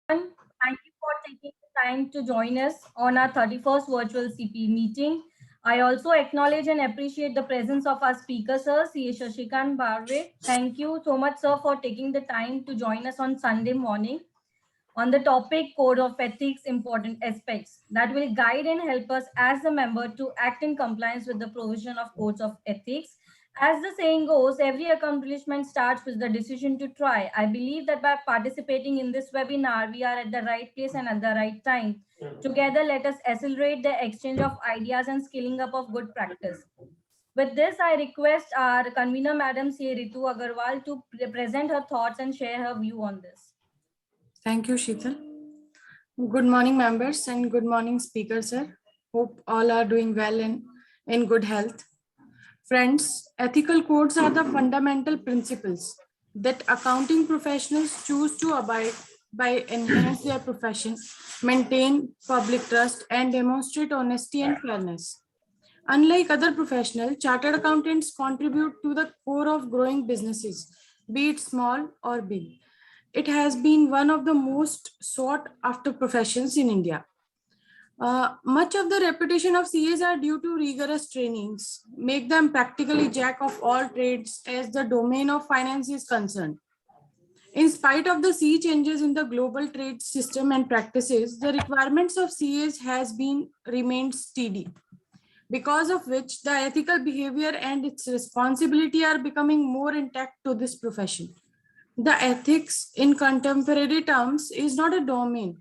Thank you for taking the time to join us on our 31st virtual CP meeting. I also acknowledge and appreciate the presence of our speaker, sir, C. Shashikant Barve. Thank you so much, sir, for taking the time to join us on Sunday morning on the topic Code of Ethics, important aspects that will guide and help us as a member to act in compliance with the provision of codes of ethics. As the saying goes, every accomplishment starts with the decision to try. I believe that by participating in this webinar, we are at the right place and at the right time. Together, let us accelerate the exchange of ideas and scaling up of good practice. With this, I request our convener, Madam C. Ritu Agarwal, to present her thoughts and share her view on this. Thank you, Sheetal. Good morning, members, and good morning, speaker, sir. Hope all are doing well and in good health. Friends, ethical codes are the fundamental principles that accounting professionals choose to abide by, enhance their profession, maintain public trust, and demonstrate honesty and fairness. Unlike other professionals, chartered accountants contribute to the core of growing businesses, be it small or big. It has been one of the most sought after professions in India. Much of the reputation of CAs are due to rigorous trainings, make them practically jack of all trades as the domain of finance is concerned. In spite of the sea changes in the global trade system and practices, the requirements of CAs has been remained steady, because of which the ethical behavior and its responsibility are becoming more intact to this profession. The ethics in contemporary terms is not a domain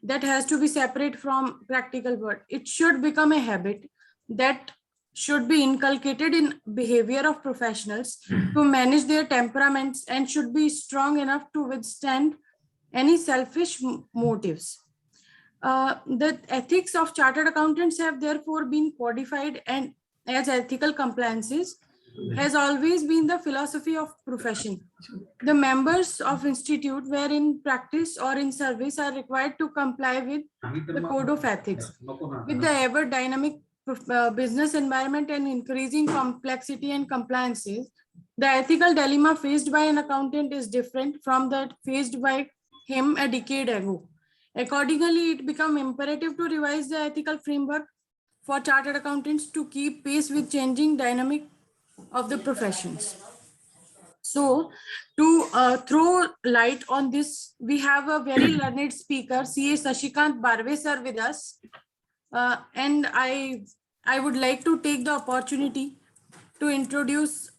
that has to be separate from practical work. It should become a habit that should be inculcated in behavior of professionals to manage their temperaments and should be strong enough to withstand any selfish motives. The ethics of chartered accountants have therefore been codified, and as ethical compliances has always been the philosophy of profession. The members of institute where in practice or in service are required to comply with the code of ethics. With the ever dynamic business environment and increasing complexity and compliances, the ethical dilemma faced by an accountant is different from that faced by him a decade ago. Accordingly, it becomes imperative to revise the ethical framework for chartered accountants to keep pace with changing dynamic of the professions. So to throw light on this, we have a very learned speaker, CA Shashikant Barve sir with us. And I would like to take the opportunity to introduce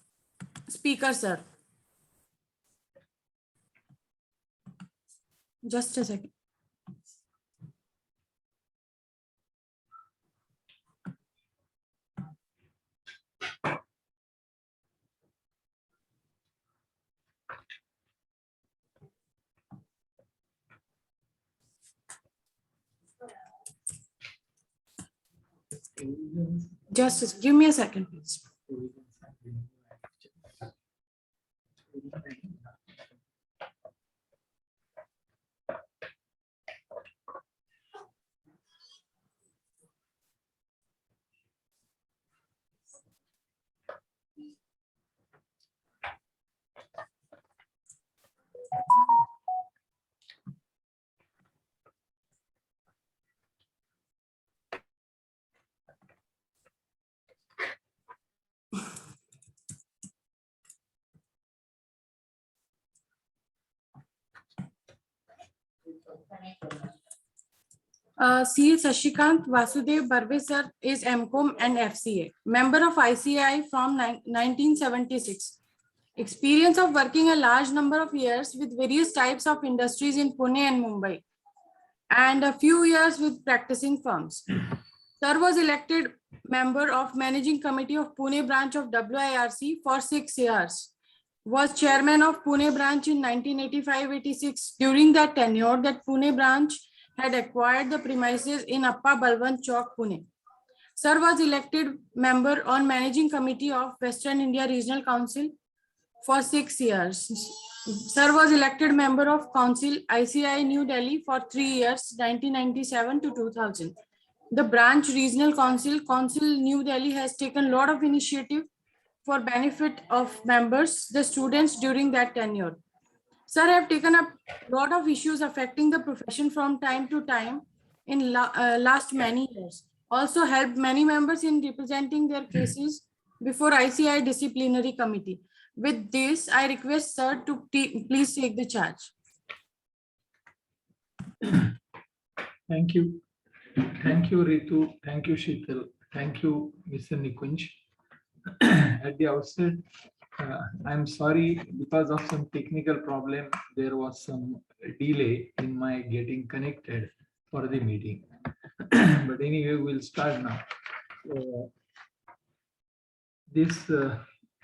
speaker sir. Just a second. Just give me a second, please. CA Shashikant Vasudev Barve sir is MCOM and FCA, member of ICAI from 1976. Experience of working a large number of years with various types of industries in Pune and Mumbai, and a few years with practicing firms. Sir was elected member of Managing Committee of Pune branch of WIRC for 6 years. Was chairman of Pune branch in 1985-86. During that tenure, that Pune branch had acquired the premises in Appa Balwant Chowk, Pune. Sir was elected member on Managing Committee of Western India Regional Council for 6 years. Sir was elected member of Council ICAI New Delhi for 3 years, 1997 to 2000. The branch regional council New Delhi has taken a lot of initiative for benefit of members, the students during that tenure. Sir, I have taken up a lot of issues affecting the profession from time to time in last many years. Also helped many members in representing their cases before ICAI disciplinary committee. With this, I request sir to please take the charge. Thank you. Thank you, Ritu. Thank you, Sheetal. Thank you, Mr. Nikunj. At the outset, I'm sorry, because of some technical problem, there was some delay in my getting connected for the meeting. But anyway, we'll start now. This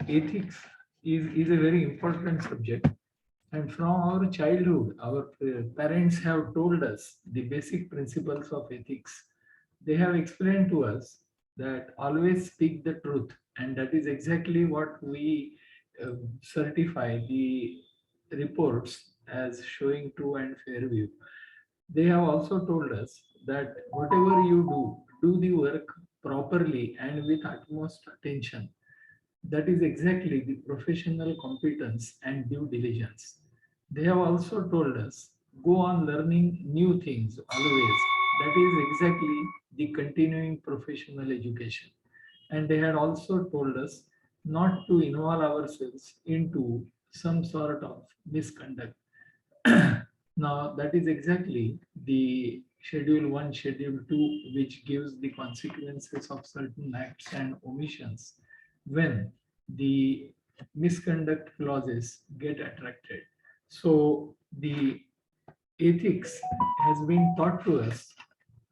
ethics is a very important subject. And from our childhood, our parents have told us the basic principles of ethics. They have explained to us that always speak the truth. And that is exactly what we certify the reports as showing true and fair view. They have also told us that whatever you do the work properly and with utmost attention. That is exactly the professional competence and due diligence. They have also told us go on learning new things always. That is exactly the continuing professional education. And they had also told us not to involve ourselves into some sort of misconduct. Now, that is exactly the Schedule 1, Schedule 2, which gives the consequences of certain acts and omissions when the misconduct clauses get attracted. So the ethics has been taught to us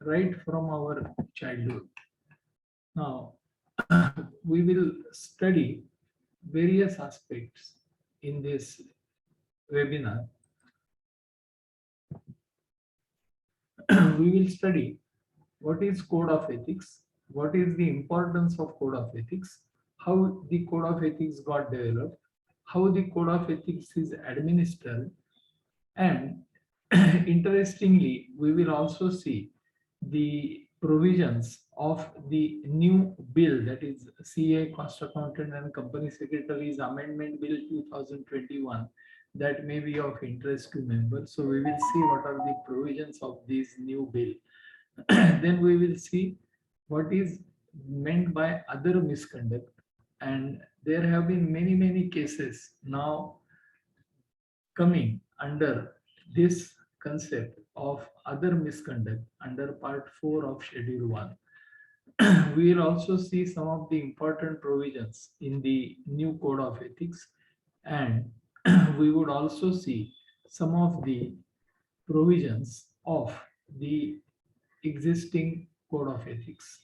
right from our childhood. Now, we will study various aspects in this webinar. We will study what is code of ethics, what is the importance of code of ethics, how the code of ethics got developed, how the code of ethics is administered, and interestingly, we will also see the provisions of the new bill, that is CA Cost Accountant and Company Secretaries Amendment Bill 2021, that may be of interest to members. So we will see what are the provisions of this new bill. Then we will see what is meant by other misconduct. And there have been many cases now coming under this concept of other misconduct under part 4 of Schedule 1. We will also see some of the important provisions in the new code of ethics, and we would also see some of the provisions of the existing code of ethics.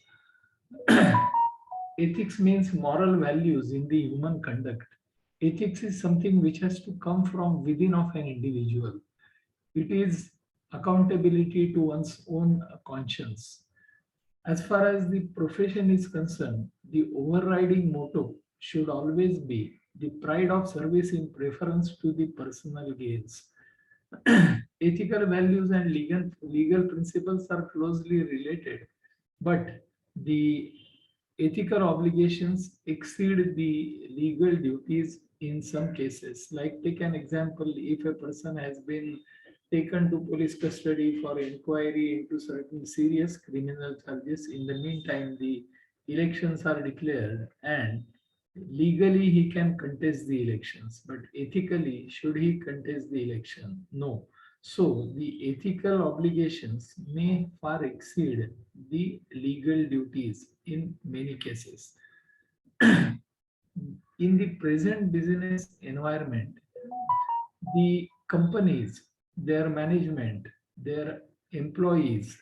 Ethics means moral values in the human conduct. Ethics is something which has to come from within of an individual. It is accountability to one's own conscience. As far as the profession is concerned, the overriding motto should always be the pride of service in preference to the personal gains. Ethical values and legal principles are closely related, but the ethical obligations exceed the legal duties in some cases. Like, take an example, if a person has been taken to police custody for inquiry into certain serious criminal charges, in the meantime the elections are declared, and legally he can contest the elections, but ethically should he contest the election? No. So the ethical obligations may far exceed the legal duties in many cases. In the present business environment, the companies, their management, their employees,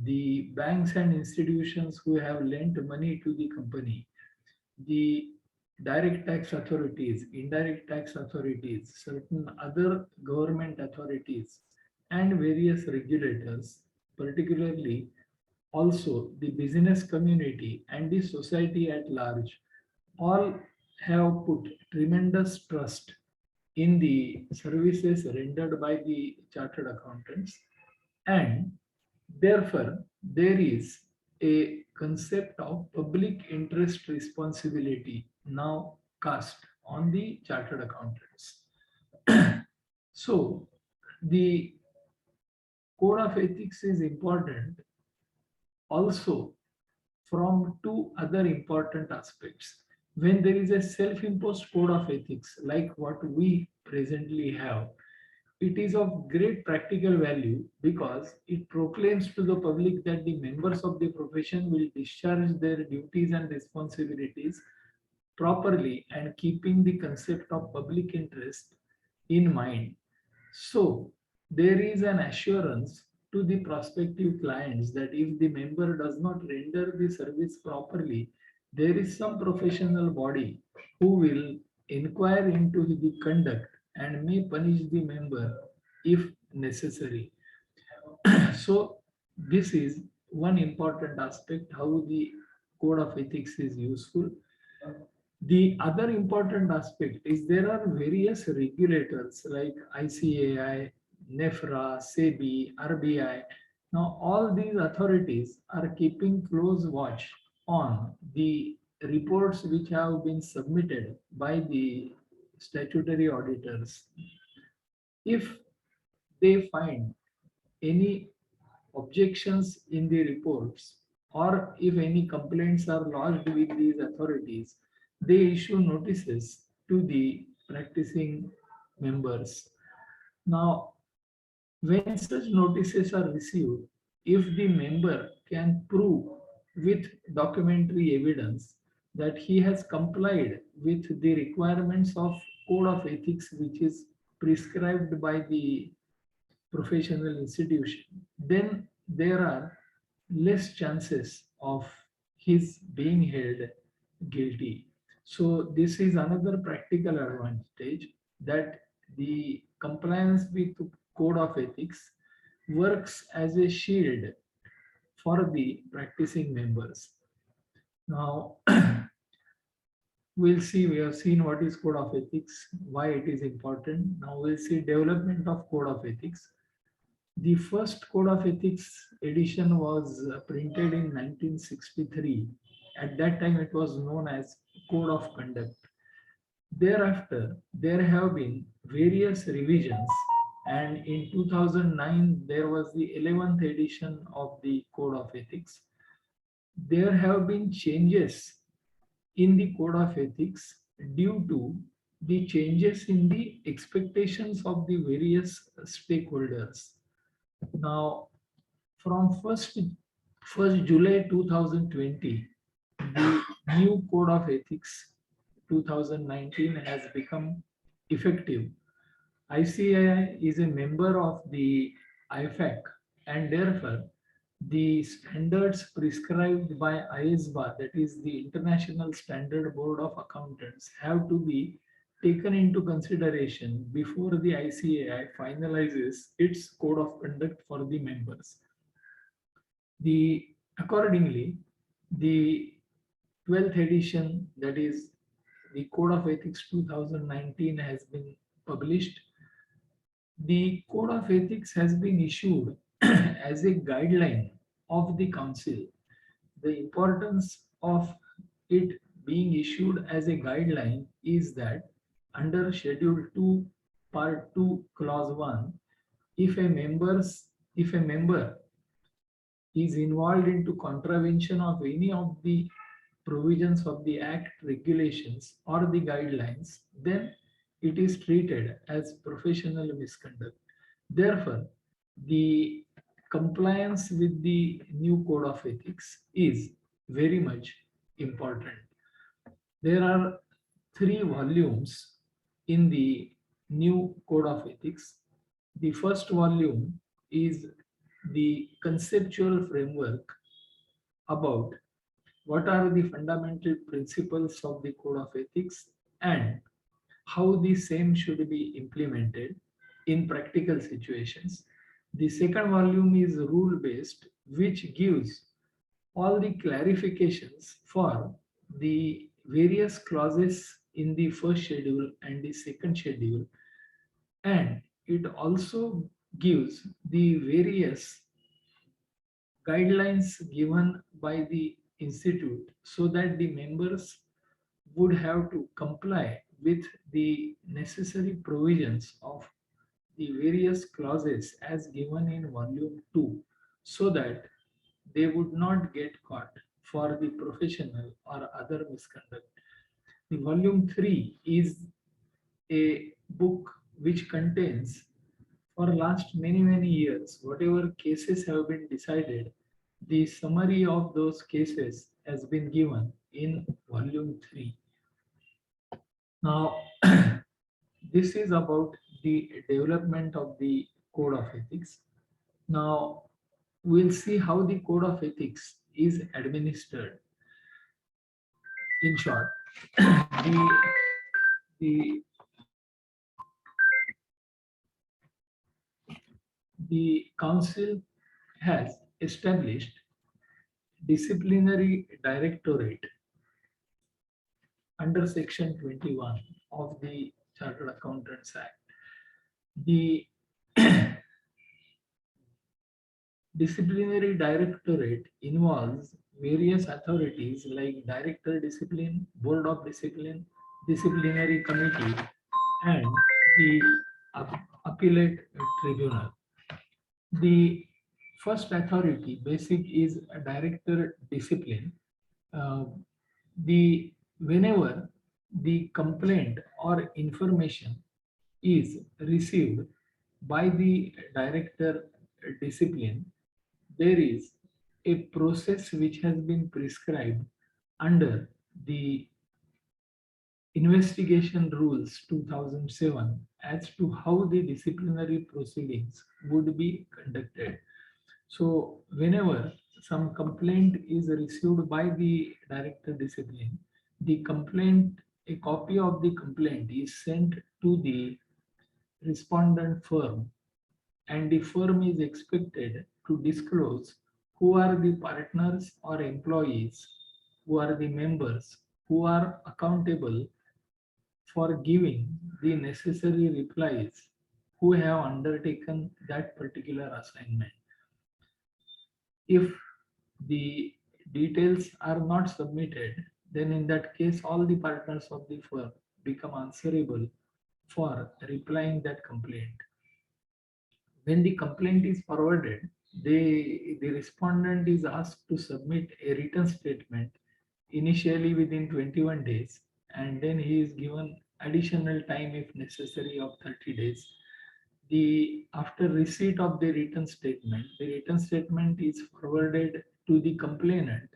the banks and institutions who have lent money to the company, the direct tax authorities, indirect tax authorities, certain other government authorities, and various regulators, particularly also the business community and the society at large, all have put tremendous trust in the services rendered by the chartered accountants, and therefore there is a concept of public interest responsibility now cast on the chartered accountants. So the code of ethics is important also from two other important aspects. When there is a self-imposed code of ethics like what we presently have, it is of great practical value because it proclaims to the public that the members of the profession will discharge their duties and responsibilities properly and keeping the concept of public interest in mind. So there is an assurance to the prospective clients that if the member does not render the service properly, there is some professional body who will inquire into the conduct and may punish the member if necessary. So this is one important aspect how the code of ethics is useful. The other important aspect is there are various regulators like ICAI, NEFRA, SEBI, RBI. Now, all these authorities are keeping close watch on the reports which have been submitted by the statutory auditors. If they find any objections in the reports or if any complaints are lodged with these authorities, they issue notices to the practicing members. Now, when such notices are received, if the member can prove with documentary evidence that he has complied with the requirements of code of ethics which is prescribed by the professional institution, then there are less chances of his being held guilty. So this is another practical advantage that the compliance with code of ethics works as a shield for the practicing members. Now we'll see, we have seen what is code of ethics, why it is important. Now we'll see development of code of ethics. The first Code of Ethics edition was printed in 1963. At that time, it was known as Code of Conduct. Thereafter, there have been various revisions, and in 2009, there was the 11th edition of the Code of Ethics. There have been changes in the Code of Ethics due to the changes in the expectations of the various stakeholders. Now, from 1st July 2020, the new Code of Ethics 2019 has become effective. ICAI is a member of the IFAC and therefore the standards prescribed by ISBA, that is the International Standard Board of Accountants, have to be taken into consideration before the ICAI finalizes its code of conduct for the members. Accordingly, the 12th edition, that is the Code of Ethics 2019, has been published. The Code of Ethics has been issued as a guideline of the Council. The importance of it being issued as a guideline is that under Schedule 2, Part 2, Clause 1, if a member is involved into contravention of any of the provisions of the Act, regulations, or the guidelines, then it is treated as professional misconduct. Therefore, the compliance with the new Code of Ethics is very much important. There are 3 volumes in the new Code of Ethics. The first volume is the conceptual framework about what are the fundamental principles of the Code of Ethics and how the same should be implemented in practical situations. The second volume is rule-based, which gives all the clarifications for the various clauses in the first schedule and the second schedule. And it also gives the various guidelines given by the institute so that the members would have to comply with the necessary provisions of the various clauses as given in volume 2 so that they would not get caught for the professional or other misconduct. The volume 3 is a book which contains for last many years whatever cases have been decided, the summary of those cases has been given in volume 3. Now this is about the development of the code of ethics. Now we'll see how the code of ethics is administered. In short, the the council has established disciplinary directorate under section 21 of the Chartered Accountants Act. The disciplinary directorate involves various authorities like director discipline, board of discipline, disciplinary committee, and the appellate tribunal. The first authority, basic, is a director discipline. Whenever the complaint or information is received by the director discipline, there is a process which has been prescribed under the investigation rules 2007 as to how the disciplinary proceedings would be conducted. So whenever some complaint is received by the director discipline, a copy of the complaint is sent to the respondent firm, and the firm is expected to disclose who are the partners or employees, who are the members, who are accountable for giving the necessary replies, who have undertaken that particular assignment. If the details are not submitted, then in that case, all the partners of the firm become answerable for replying that complaint. When the complaint is forwarded, the respondent is asked to submit a written statement initially within 21 days, and then he is given additional time if necessary of 30 days. After receipt of the written statement is forwarded to the complainant,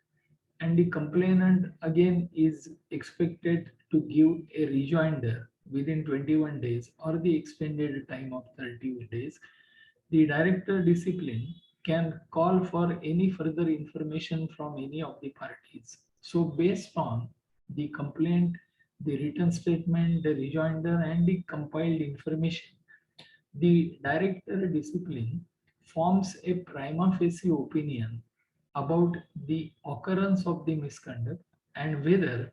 and the complainant again is expected to give a rejoinder within 21 days or the extended time of 30 days. The director discipline can call for any further information from any of the parties. So based on the complaint, the written statement, the rejoinder, and the compiled information, the director discipline forms a prima facie opinion about the occurrence of the misconduct and whether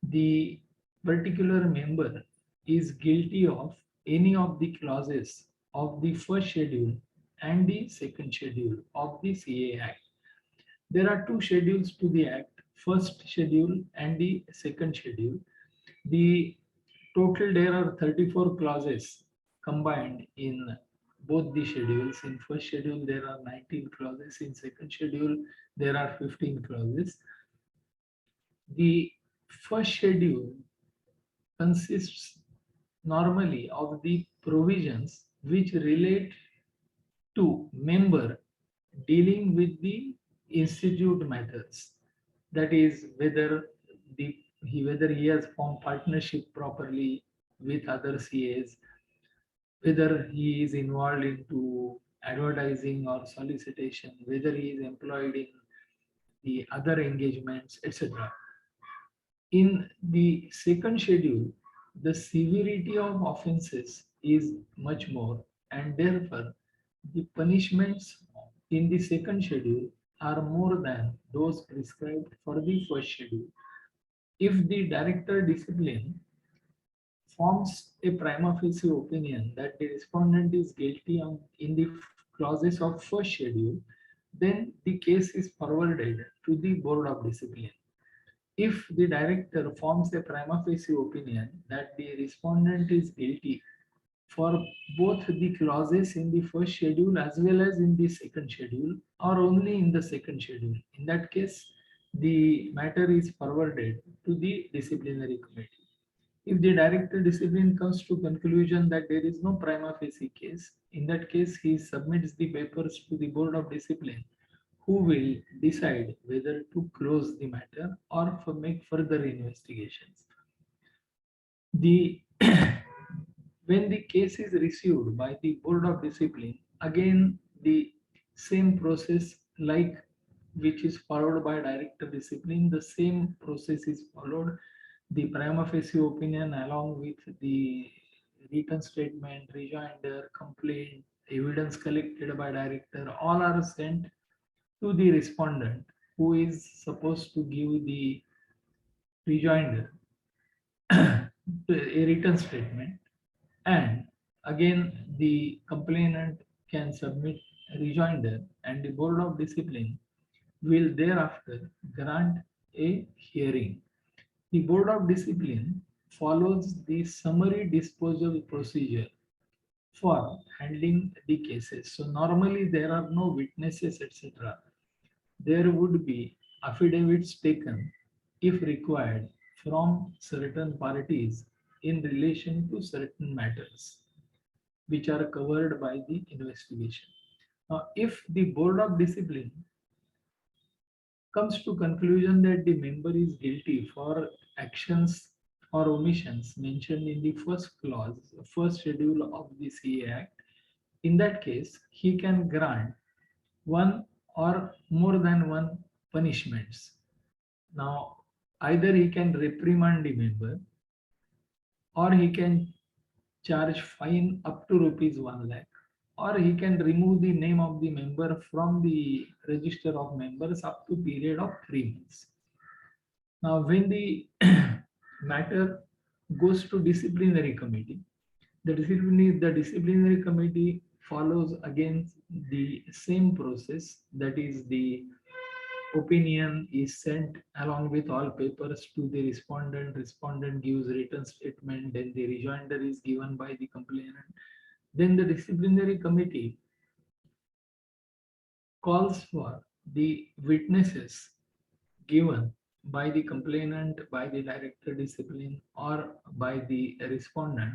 the particular member is guilty of any of the clauses of the first schedule and the second schedule of the CA Act. There are two schedules to the Act, first schedule and the second schedule. The total there are 34 clauses combined in both the schedules. In first schedule there are 19 clauses, in second schedule there are 15 clauses. The first schedule consists normally of the provisions which relate to member dealing with the institute matters. That is whether he has formed partnership properly with other CAs, whether he is involved into advertising or solicitation, whether he is employed in the other engagements, etc. In the second schedule, the severity of offenses is much more, and therefore the punishments in the second schedule are more than those prescribed for the first schedule. If the director discipline forms a prima facie opinion that the respondent is guilty in the clauses of first schedule, then the case is forwarded to the board of discipline. If the director forms a prima facie opinion that the respondent is guilty for both the clauses in the first schedule as well as in the second schedule, or only in the second schedule. In that case, the matter is forwarded to the disciplinary committee. If the director discipline comes to conclusion that there is no prima facie case, in that case he submits the papers to the board of discipline, who will decide whether to close the matter or make further investigations. The when the case is received by the board of discipline, again the same process like which is followed by director discipline, the same process is followed. The prima facie opinion along with the written statement, rejoinder, complaint, evidence collected by director, all are sent to the respondent who is supposed to give the rejoinder, a written statement, and again the complainant can submit a rejoinder, and the board of discipline will thereafter grant a hearing. The board of discipline follows the summary disposal procedure for handling the cases. So normally there are no witnesses, etc. There would be affidavits taken if required from certain parties in relation to certain matters which are covered by the investigation. Now, if the board of discipline comes to conclusion that the member is guilty for actions or omissions mentioned in the first clause, first schedule of the CA Act, in that case, he can grant one or more than one punishments. Now, either he can reprimand the member or he can charge fine up to rupees 1 lakh, or he can remove the name of the member from the register of members up to period of 3 months. Now, when the matter goes to disciplinary committee, the disciplinary committee follows again the same process, that is the opinion is sent along with all papers to the respondent gives written statement, then the rejoinder is given by the complainant, then the disciplinary committee calls for the witnesses given by the complainant, by the director discipline, or by the respondent.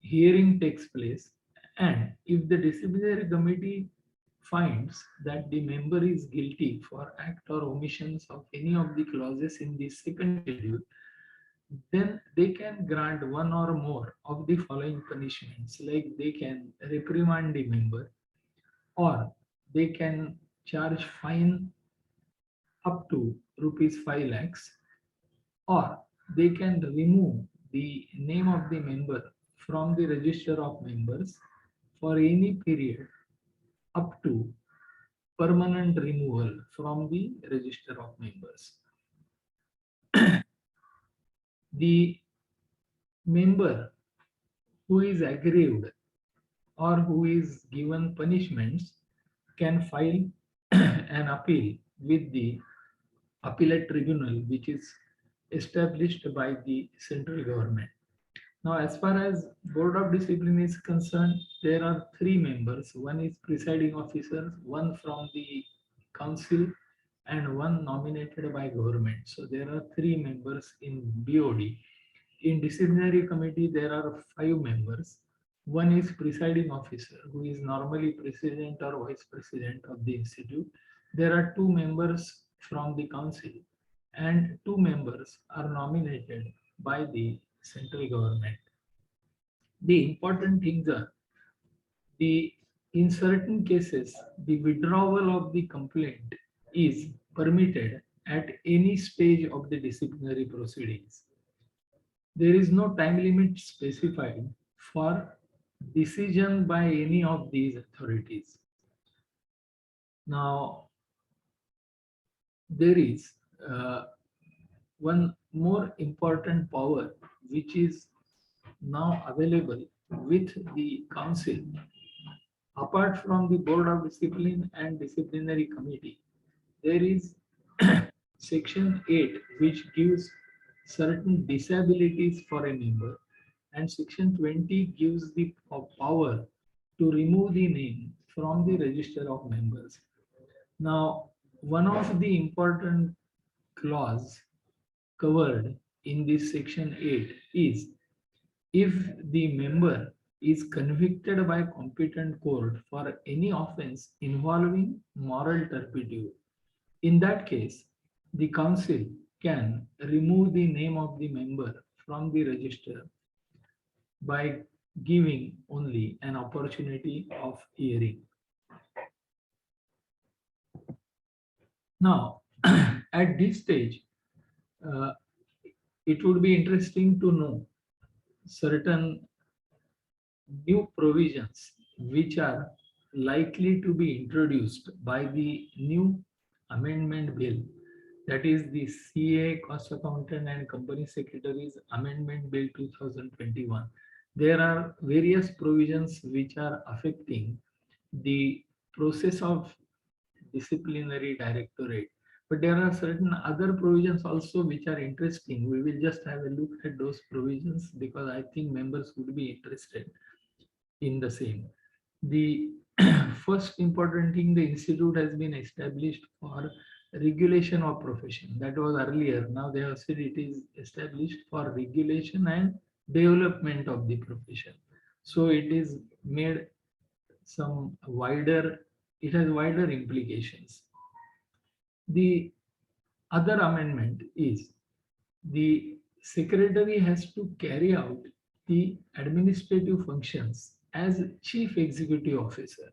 Hearing takes place, and if the disciplinary committee finds that the member is guilty for act or omissions of any of the clauses in the second schedule, then they can grant one or more of the following punishments, like they can reprimand the member, or they can charge fine up to rupees 5 lakhs, or they can remove the name of the member from the register of members for any period up to permanent removal from the register of members. The member who is aggrieved or who is given punishments can file an appeal with the appellate tribunal, which is established by the central government. Now, as far as board of discipline is concerned, there are 3 members. One is presiding officer, one from the council, and one nominated by government. So there are 3 members in BOD. In disciplinary committee, there are 5 members. One is presiding officer, who is normally president or vice president of the institute. There are 2 members from the council, and 2 members are nominated by the central government. The important things are in certain cases, the withdrawal of the complaint is permitted at any stage of the disciplinary proceedings. There is no time limit specified for decision by any of these authorities. Now, there is one more important power which is now available with the council. Apart from the board of discipline and disciplinary committee, there is section 8 which gives certain disabilities for a member. and section 20 gives the power to remove the name from the register of members. Now, one of the important clause covered in this section 8 is if the member is convicted by competent court for any offense involving moral turpitude. In that case, the council can remove the name of the member from the register by giving only an opportunity of hearing. Now, at this stage, uh, it would be interesting to know certain new provisions which are likely to be introduced by the new amendment bill, that is the CA Cost Accountant and Company Secretaries Amendment Bill 2021. There are various provisions which are affecting the process of disciplinary directorate. But there are certain other provisions also which are interesting. We will just have a look at those provisions because I think members would be interested in the same. The first important thing, the institute has been established for regulation of profession. That was earlier. Now they have said it is established for regulation and development of the profession. So it is made some wider, it has wider implications. The other amendment is the secretary has to carry out the administrative functions as chief executive officer.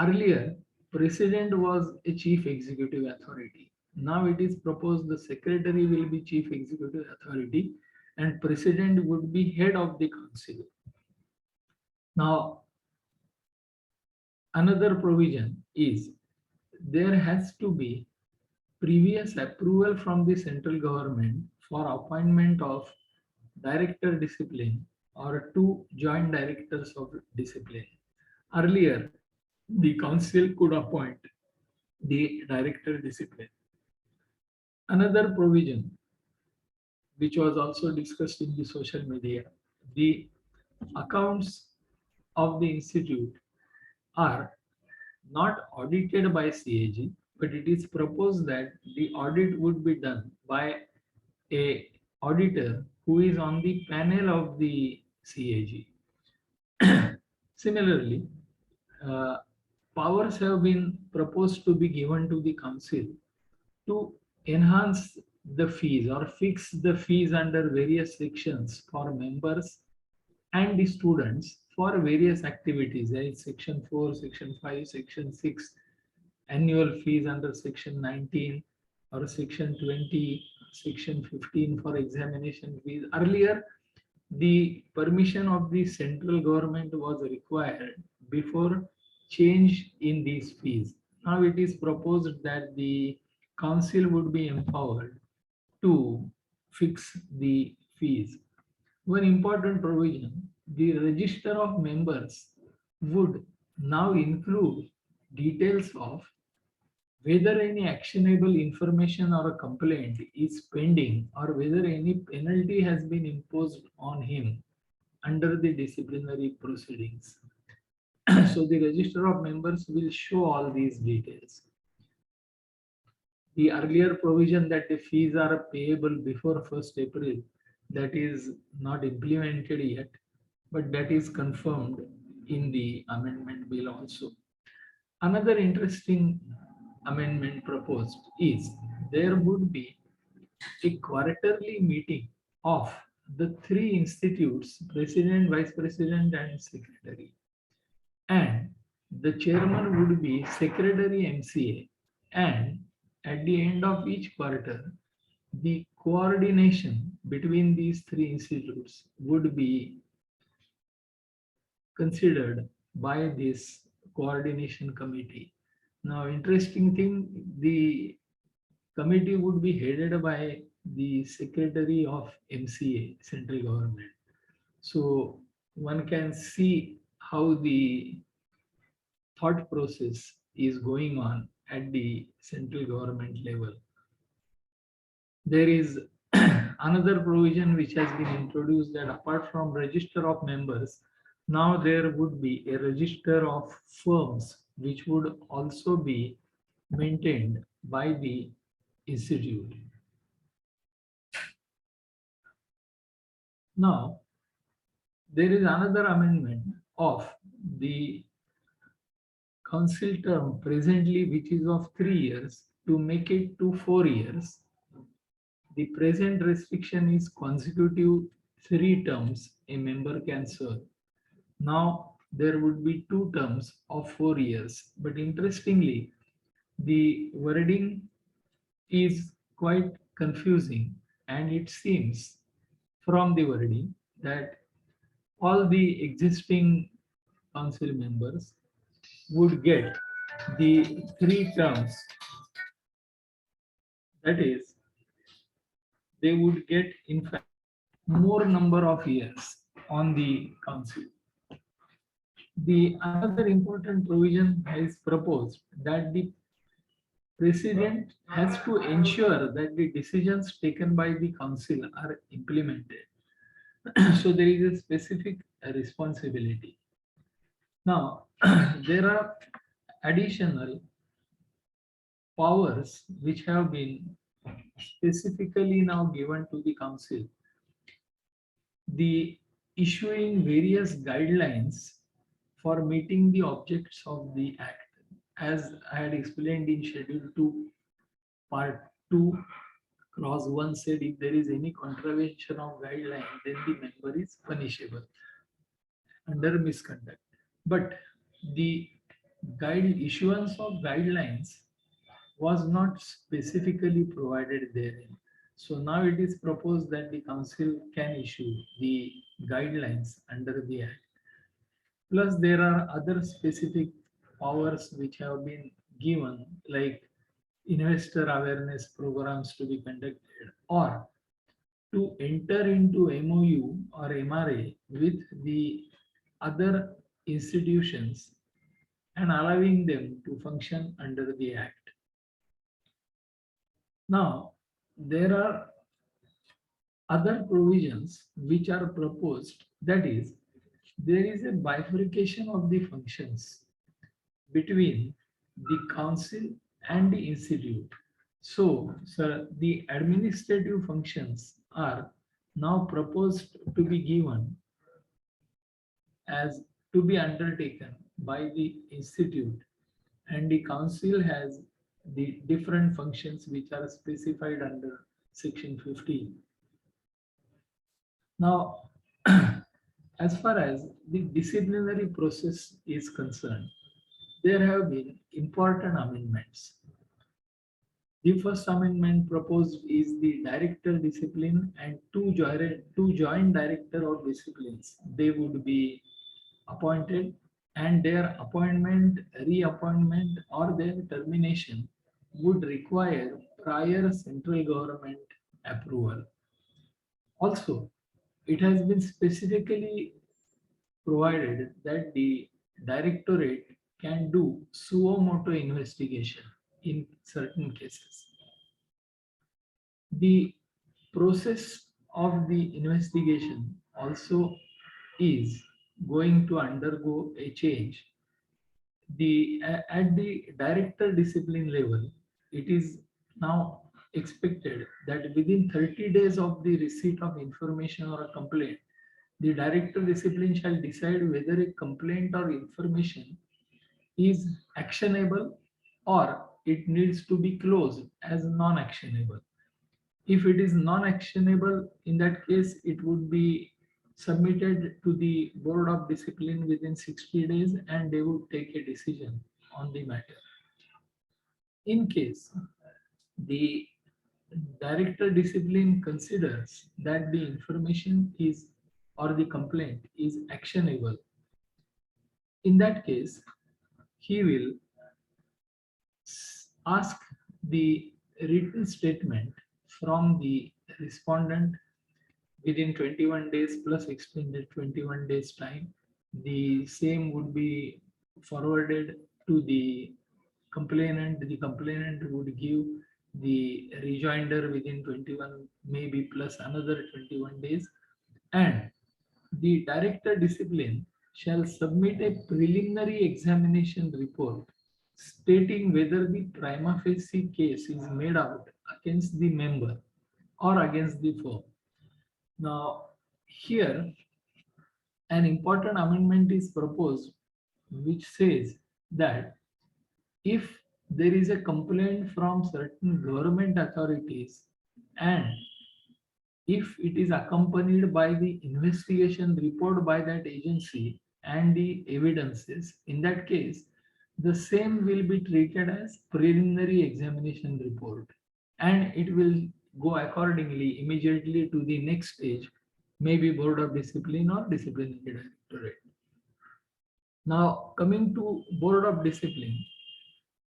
Earlier, president was a chief executive authority. Now it is proposed the secretary will be chief executive authority and president would be head of the council. Now, another provision is there has to be previous approval from the central government for appointment of director discipline or two joint directors of discipline. Earlier, the council could appoint the director discipline. Another provision, which was also discussed in the social media, the accounts of the institute are not audited by CAG, but it is proposed that the audit would be done by a auditor who is on the panel of the CAG. Similarly, uh, powers have been proposed to be given to the council to enhance the fees or fix the fees under various sections for members and the students for various activities. There is section 4, section 5, section 6, annual fees under section 19 or section 20, section 15 for examination fees. Earlier, the permission of the central government was required before change in these fees. Now it is proposed that the council would be empowered to fix the fees. One important provision, the register of members would now include details of whether any actionable information or a complaint is pending or whether any penalty has been imposed on him under the disciplinary proceedings. So the register of members will show all these details. The earlier provision that the fees are payable before 1st April, that is not implemented yet, but that is confirmed in the amendment bill also. Another interesting amendment proposed is there would be a quarterly meeting of the three institutes, president, vice president, and secretary. And the chairman would be secretary MCA. And at the end of each quarter, the coordination between these three institutes would be considered by this coordination committee. Now, interesting thing, the committee would be headed by the secretary of MCA, central government. So one can see how the thought process is going on at the central government level. There is another provision which has been introduced, that apart from register of members, now there would be a register of firms which would also be maintained by the institute. Now, there is another amendment of the council term presently, which is of 3 years, to make it to 4 years. The present restriction is consecutive 3 terms a member can serve. Now there would be 2 terms of 4 years. But interestingly, the wording is quite confusing, and it seems from the wording that all the existing council members would get the 3 terms. That is, they would get, in fact, more number of years on the council. The another important provision is proposed, that the president has to ensure that the decisions taken by the council are implemented. So there is a specific responsibility. Now, there are additional powers which have been specifically now given to the council. The issuing various guidelines for meeting the objects of the act. As I had explained in Schedule 2, Part 2, Clause 1 said, if there is any contravention of guideline, then the member is punishable under misconduct. But the issuance of guidelines was not specifically provided therein. So now it is proposed that the council can issue the guidelines under the act. Plus, there are other specific powers which have been given, like investor awareness programs to be conducted, or to enter into MOU or MRA with the other institutions and allowing them to function under the act. Now, there are other provisions which are proposed, that is, there is a bifurcation of the functions between the council and the institute. So, sir, the administrative functions are now proposed to be given as to be undertaken by the institute, and the council has the different functions which are specified under section 15. Now, as far as the disciplinary process is concerned, there have been important amendments. The first amendment proposed is the director discipline and two joint director of disciplines. They would be appointed, and their appointment, reappointment, or their termination would require prior central government approval. Also, it has been specifically provided that the directorate can do suo motu investigation in certain cases. The process of the investigation also is going to undergo a change. At the director discipline level, it is now expected that within 30 days of the receipt of information or a complaint, the director discipline shall decide whether a complaint or information is actionable or it needs to be closed as non-actionable. If it is non-actionable, in that case, it would be submitted to the Board of Discipline within 60 days, and they would take a decision on the matter. In case the director discipline considers that the information is or the complaint is actionable, in that case, he will ask the written statement from the respondent within 21 days plus extended 21 days time. The same would be forwarded to the complainant. The complainant would give the rejoinder within 21, maybe plus another 21 days, and the director discipline shall submit a preliminary examination report stating whether the prima facie case is made out against the member or against the firm. Now, here an important amendment is proposed which says that if there is a complaint from certain government authorities and if it is accompanied by the investigation report by that agency and the evidences, in that case, the same will be treated as preliminary examination report and it will go accordingly immediately to the next stage, maybe Board of Discipline or Disciplinary Directorate. Now, coming to Board of Discipline,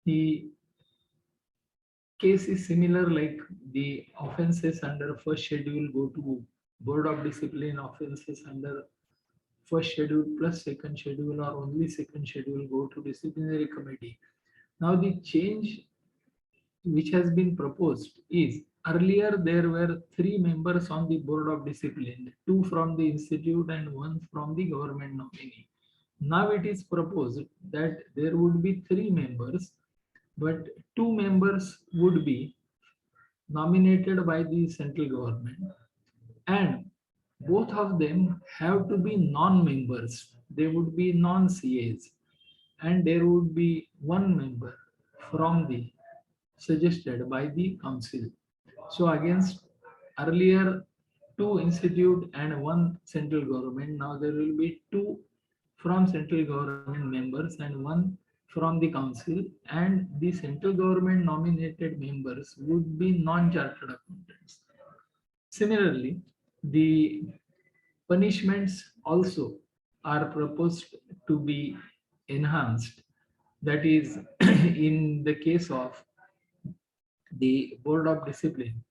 the case is similar, like the offenses under first schedule go to Board of Discipline, offenses under first schedule plus second schedule or only second schedule go to disciplinary committee. Now the change which has been proposed is, earlier there were 3 members on the Board of Discipline, 2 from the institute and 1 from the government nominee. Now it is proposed that there would be 3 members, but 2 members would be nominated by the central government and both of them have to be non-members. They would be non-CAs and there would be 1 member from the suggested by the council. So against earlier 2 institute and 1 central government, now there will be 2 from central government members and 1 from the council, and the central government nominated members would be non-chartered accountants. Similarly, the punishments also are proposed to be enhanced. That is, in the case of the Board of Discipline,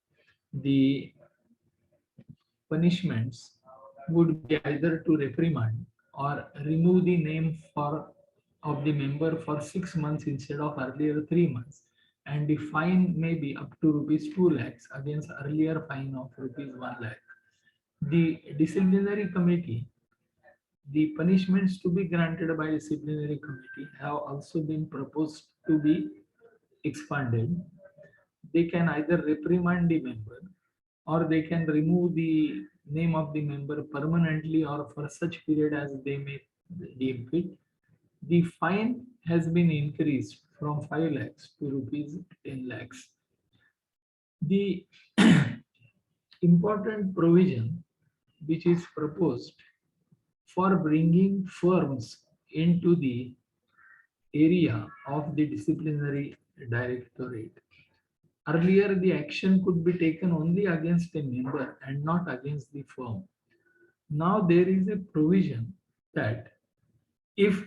the punishments would be either to reprimand or remove the name of the member for 6 months instead of earlier 3 months, and the fine may be up to rupees 2 lakhs against earlier fine of rupees 1 lakh. The disciplinary committee, the punishments to be granted by disciplinary committee have also been proposed to be expanded. They can either reprimand the member or they can remove the name of the member permanently or for such period as they may deem fit. The fine has been increased from 5 lakhs to rupees 10 lakhs. The important provision which is proposed for bringing firms into the area of the disciplinary directorate. Earlier, the action could be taken only against a member and not against the firm. Now there is a provision that if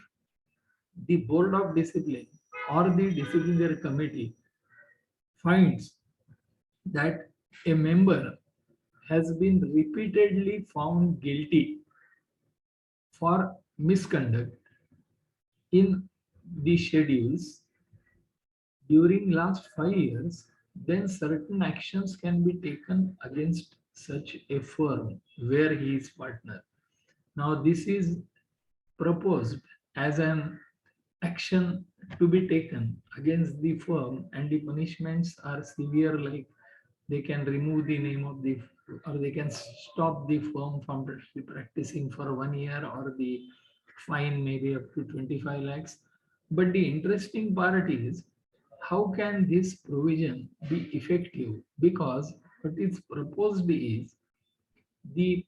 the Board of Discipline or the disciplinary committee finds that a member has been repeatedly found guilty for misconduct in the schedules during last 5 years, then certain actions can be taken against such a firm where he is partner. Now this is proposed as an action to be taken against the firm, and the punishments are severe, like they can remove the name of the, or they can stop the firm from practicing for 1 year, or the fine may be up to 25 lakhs. But the interesting part is, how can this provision be effective? Because what is proposed is, the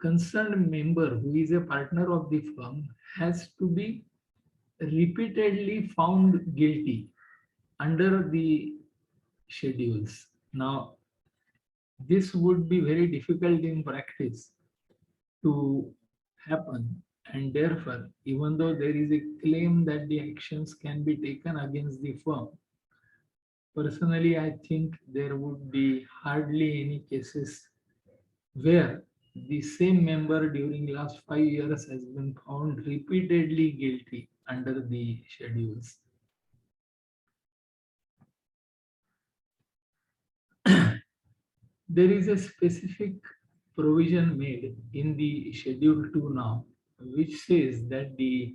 concerned member who is a partner of the firm has to be repeatedly found guilty under the schedules. Now, this would be very difficult in practice to happen, and therefore, even though there is a claim that the actions can be taken against the firm, personally, I think there would be hardly any cases where the same member during last 5 years has been found repeatedly guilty under the schedules. There is a specific provision made in the Schedule 2 now, which says that the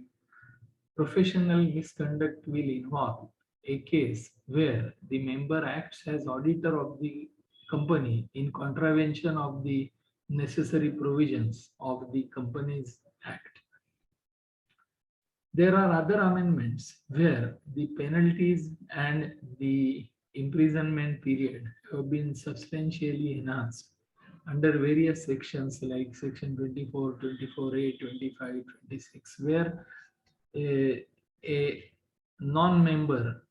professional misconduct will involve a case where the member acts as auditor of the company in contravention of the necessary provisions of the Companies Act. There are other amendments where the penalties and the imprisonment period have been substantially enhanced under various sections like section 24, 24A, 25, 26, where a non-member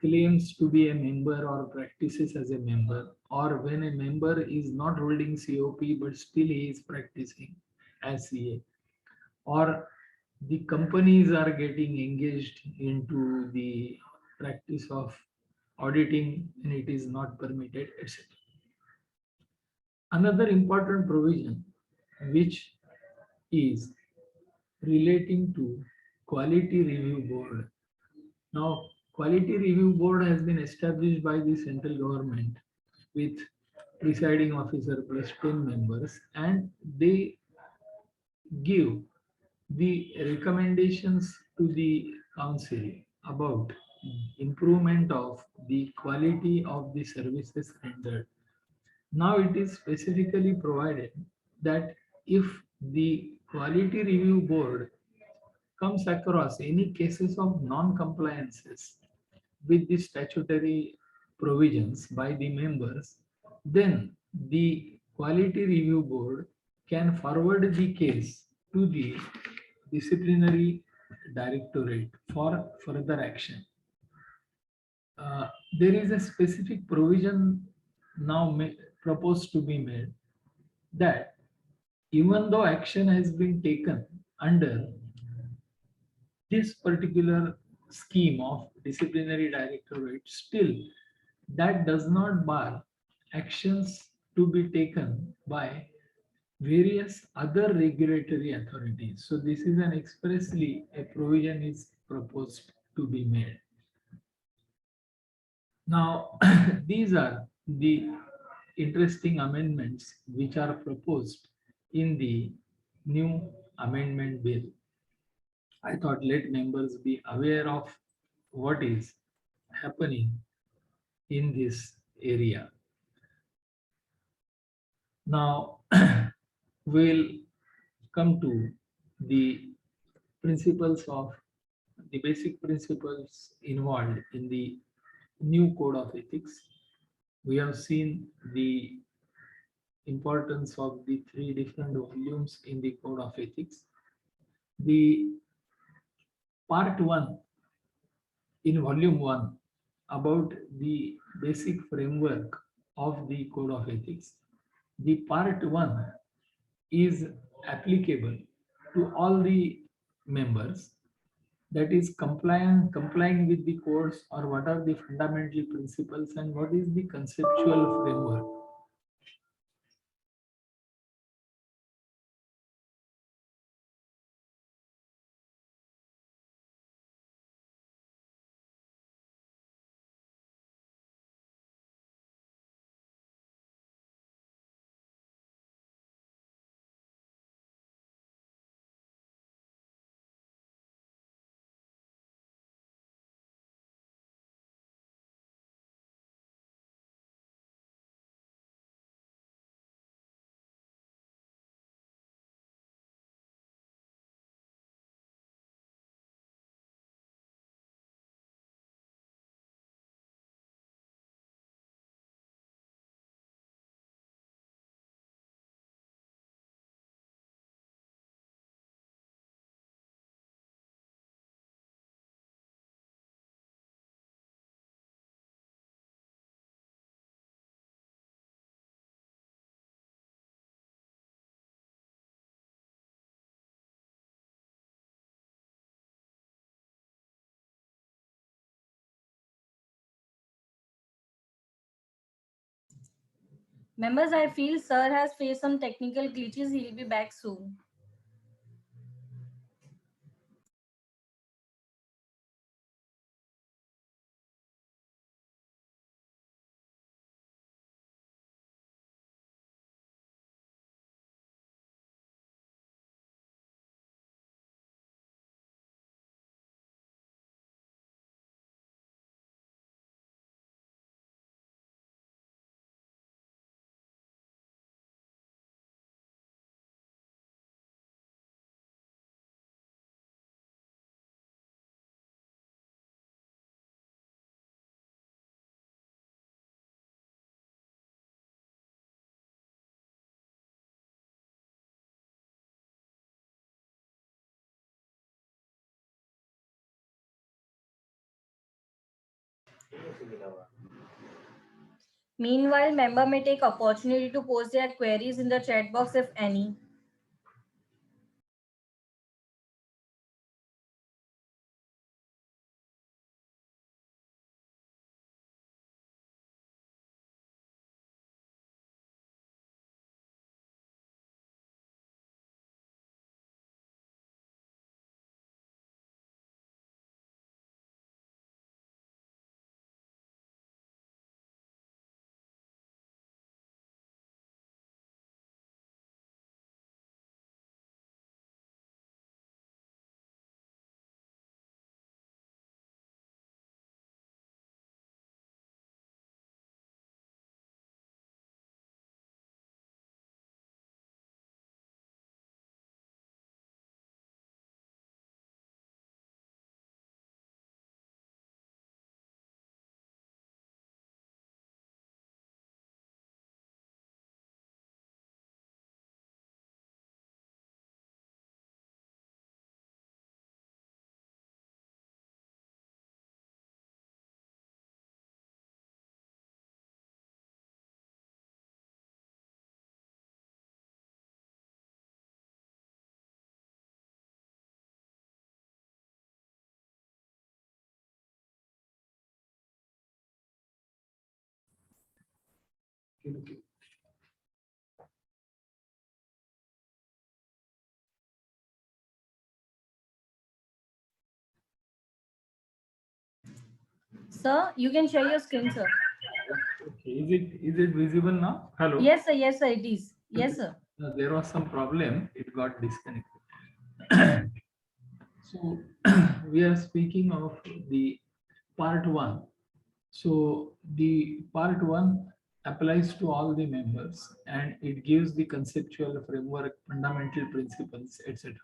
claims to be a member or practices as a member, or when a member is not holding COP but still he is practicing as CA, or the companies are getting engaged into the practice of auditing and it is not permitted, etc. Another important provision which is relating to quality review board. Now, quality review board has been established by the central government with presiding officer plus 10 members, and they give the recommendations to the council about improvement of the quality of the services rendered. Now it is specifically provided that if the quality review board comes across any cases of non-compliances with the statutory provisions by the members, then the quality review board can forward the case to the disciplinary directorate for further action. There is a specific provision now proposed to be made that even though action has been taken under this particular scheme of disciplinary directorate, still that does not bar actions to be taken by various other regulatory authorities. So this is an expressly a provision is proposed to be made. Now, these are the interesting amendments which are proposed in the new amendment bill. I thought let members be aware of what is happening in this area. Now, we'll come to the principles of the basic principles involved in the new code of ethics. We have seen the importance of the three different volumes in the code of ethics. The part 1 in volume 1 about the basic framework of the code of ethics. The part 1 is applicable to all the members, that is complying with the codes, or what are the fundamental principles and what is the conceptual framework. Members, I feel Sir has faced some technical glitches. He'll be back soon. Meanwhile, member may take opportunity to post their queries in the chat box if any. Okay. Sir, you can share your screen, sir. Okay. Is it visible now? Hello. Yes, sir. Yes, sir. It is. Yes, sir. There was some problem. It got disconnected. So we are speaking of the part one. So the part one applies to all the members and it gives the conceptual framework, fundamental principles, etc.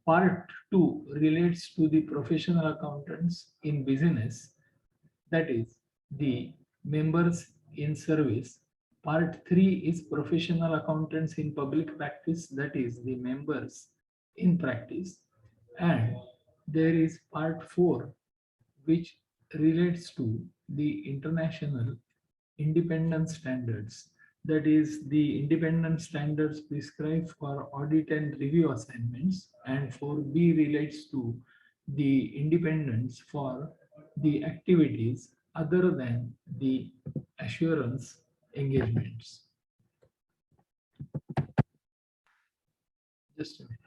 Part two relates to the professional accountants in business, that is the members in service. Part 3 is professional accountants in public practice, that is the members in practice. And there is part 4, which relates to the international independent standards, that is the independent standards prescribed for audit and review assignments, and 4B relates to the independence for the activities other than the assurance engagements. Just a minute.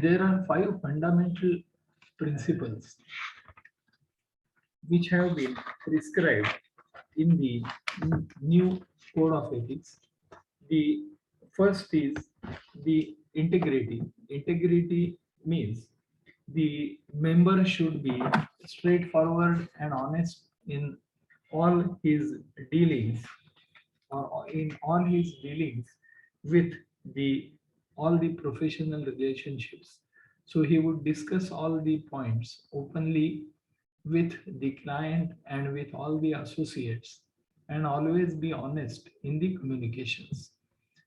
There are 5 fundamental principles which have been prescribed in the new code of ethics. The first is the integrity. Integrity means the member should be straightforward and honest in all his dealings, or in all his dealings with the all the professional relationships. So he would discuss all the points openly with the client and with all the associates, and always be honest in the communications.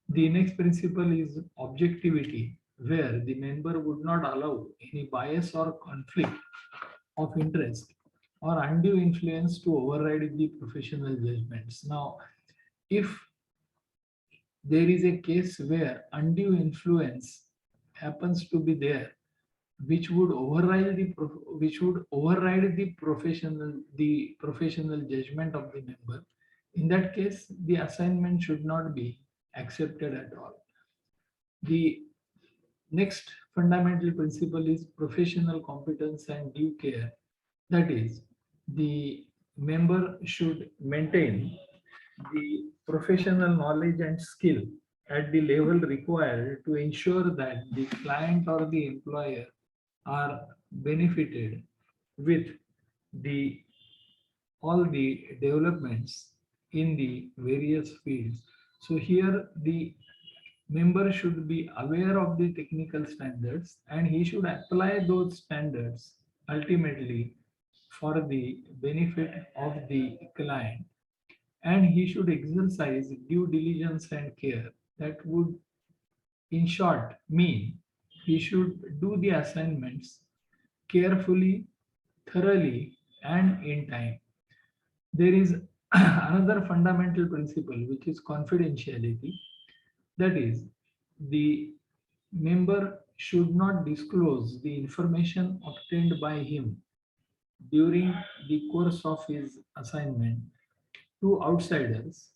The next principle is objectivity, where the member would not allow any bias or conflict of interest or undue influence to override the professional judgments. Now, if there is a case where undue influence happens to be there, which would override the professional judgment of the member, in that case the assignment should not be accepted at all. The next fundamental principle is professional competence and due care, that is the member should maintain the professional knowledge and skill at the level required to ensure that the client or the employer are benefited with the all the developments in the various fields. So here the member should be aware of the technical standards and he should apply those standards ultimately for the benefit of the client, and he should exercise due diligence and care. That would in short mean he should do the assignments carefully, thoroughly, and in time. There is another fundamental principle which is confidentiality. That is, the member should not disclose the information obtained by him during the course of his assignment to outsiders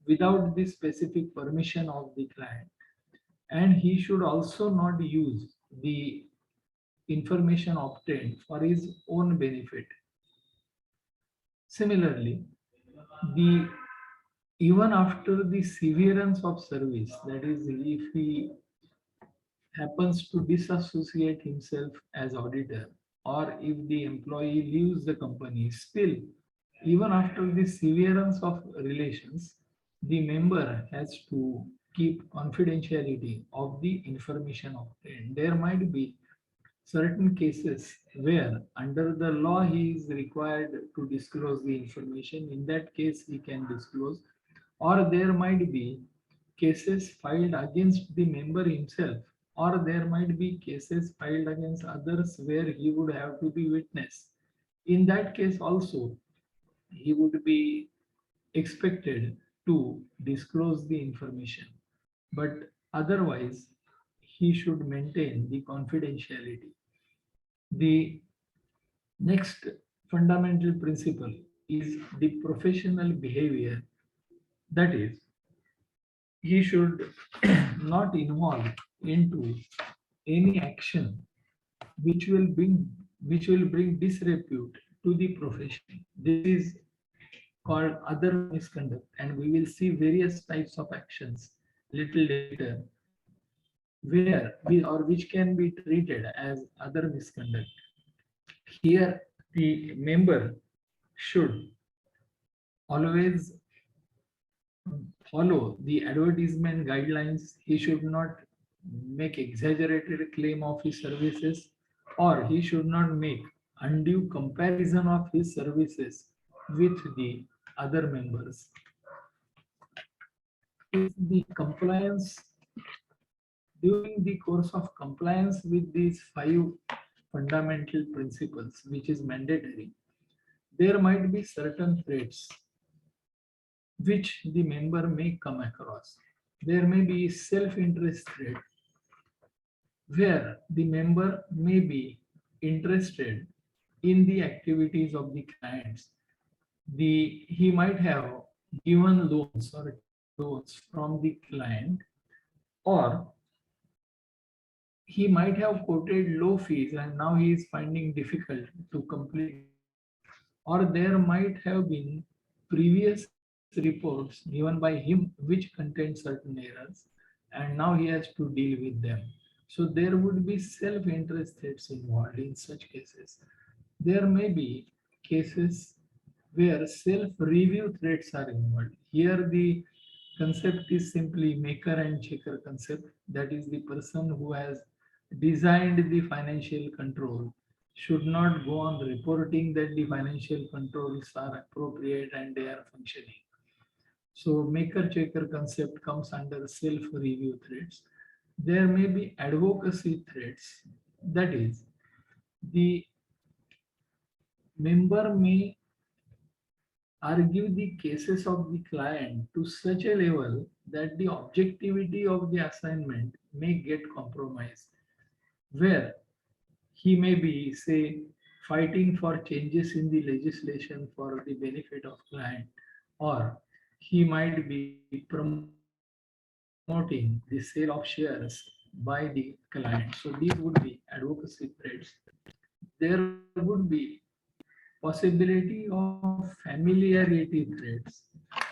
without the specific permission of the client. And he should also not use the information obtained for his own benefit. Similarly, the even after the severance of service, that is, if he happens to disassociate himself as auditor, or if the employee leaves the company, still, even after the severance of relations, the member has to keep confidentiality of the information obtained. There might be certain cases where under the law he is required to disclose the information. In that case, he can disclose, or there might be cases filed against the member himself, or there might be cases filed against others where he would have to be witness. In that case also, he would be expected to disclose the information, but otherwise he should maintain the confidentiality. The next fundamental principle is the professional behavior. That is, he should not involve into any action which will bring disrepute to the profession. This is called other misconduct, and we will see various types of actions little later where we or which can be treated as other misconduct. Here, the member should always follow the advertisement guidelines. He should not make exaggerated claim of his services, or he should not make undue comparison of his services with the other members. If the compliance during the course of compliance with these 5 fundamental principles, which is mandatory, there might be certain threats which the member may come across. There may be self-interest threat where the member may be interested in the activities of the clients. He might have given loans or loans from the client, or he might have quoted low fees and now he is finding difficult to complete, or there might have been previous reports given by him which contain certain errors and now he has to deal with them. So there would be self-interest threats involved in such cases. There may be cases where self-review threats are involved. Here the concept is simply maker and checker concept. That is, the person who has designed the financial control should not go on reporting that the financial controls are appropriate and they are functioning. So maker checker concept comes under self-review threats. There may be advocacy threats. That is, the member may argue the cases of the client to such a level that the objectivity of the assignment may get compromised, where he may be, say, fighting for changes in the legislation for the benefit of client, or he might be promoting the sale of shares by the client. So these would be advocacy threats. There would be possibility of familiarity threats.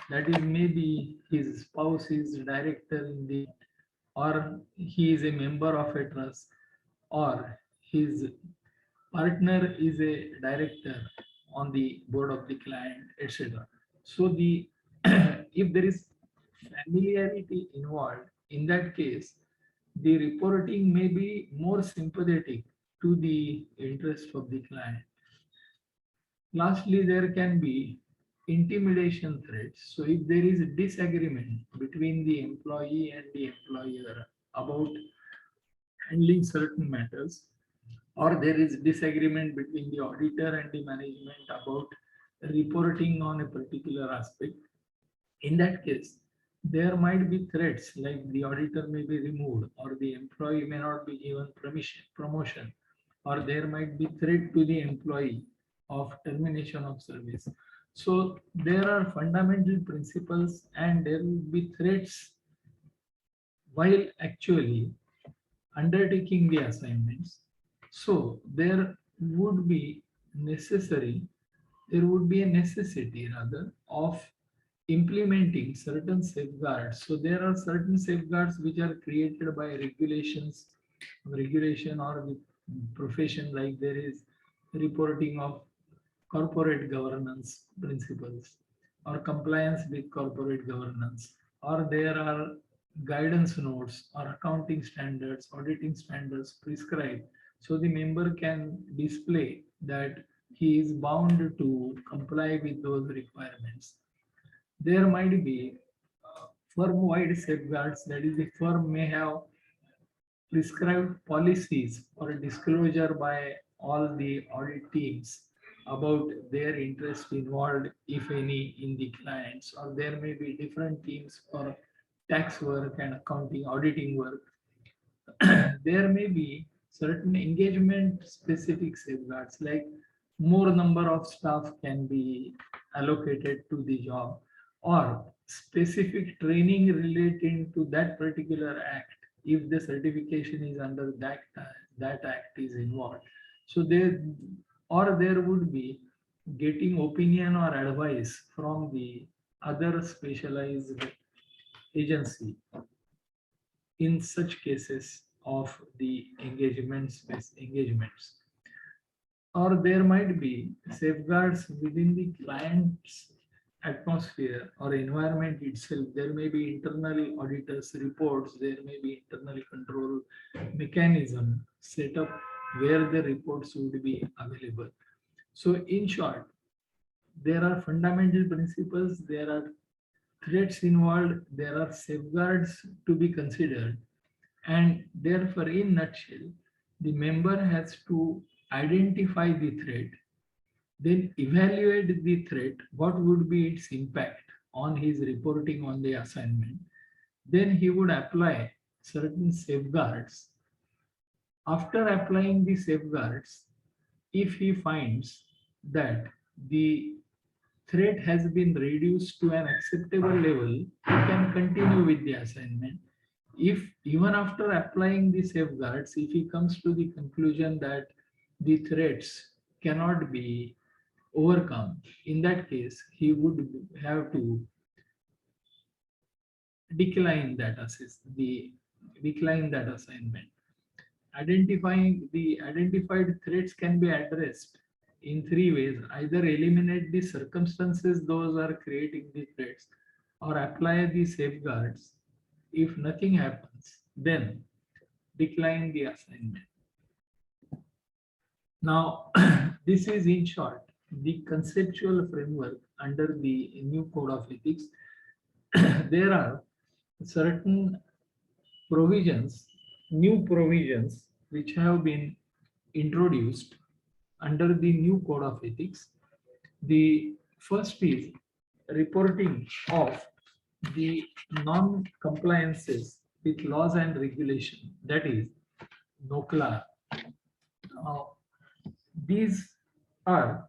That is, maybe his spouse is director in the, or he is a member of a trust, or his partner is a director on the board of the client, etc. So the if there is familiarity involved, in that case, the reporting may be more sympathetic to the interest of the client. Lastly, there can be intimidation threats. So if there is a disagreement between the employee and the employer about handling certain matters, or there is disagreement between the auditor and the management about reporting on a particular aspect. In that case, there might be threats like the auditor may be removed, or the employee may not be given promotion, or there might be threat to the employee of termination of service. So there are fundamental principles and there will be threats while actually undertaking the assignments. So there would be a necessity rather of implementing certain safeguards. So there are certain safeguards which are created by regulation or the profession, like there is reporting of corporate governance principles or compliance with corporate governance, or there are guidance notes or accounting standards, auditing standards prescribed. So the member can display that he is bound to comply with those requirements. There might be firm-wide safeguards, that is, the firm may have prescribed policies or disclosure by all the audit teams about their interest involved, if any, in the clients, or there may be different teams for tax work and accounting, auditing work. There may be certain engagement specific safeguards, like more number of staff can be allocated to the job, or specific training relating to that particular act if the certification is under that act is involved. So there would be getting opinion or advice from the other specialized agency in such cases of the engagements. Or there might be safeguards within the client's atmosphere or environment itself. There may be internal auditors reports, there may be internal control mechanism set up where the reports would be available. So in short, there are fundamental principles, there are threats involved, there are safeguards to be considered, and therefore in nutshell, the member has to identify the threat, then evaluate the threat, what would be its impact on his reporting on the assignment. Then he would apply certain safeguards. After applying the safeguards, if he finds that the threat has been reduced to an acceptable level, he can continue with the assignment. If even after applying the safeguards, if he comes to the conclusion that the threats cannot be overcome, in that case, he would have to decline that assignment. Identifying the identified threats can be addressed in three ways: either eliminate the circumstances those are creating the threats, or apply the safeguards. If nothing happens, then decline the assignment. Now, this is in short the conceptual framework under the new code of ethics. There are certain provisions, new provisions, which have been introduced under the new code of ethics. The first is reporting of the non-compliances with laws and regulation, that is NOCLA. These are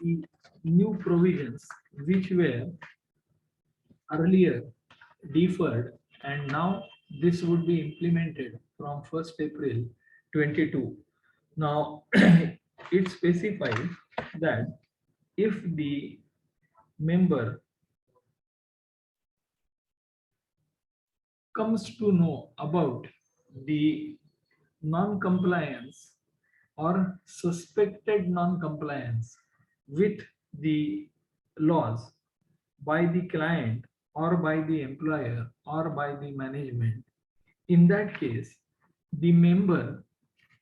the new provisions which were earlier deferred, and now this would be implemented from 1st April 22. Now, it specifies that if the member comes to know about the non-compliance or suspected non-compliance with the laws by the client or by the employer or by the management, in that case, the member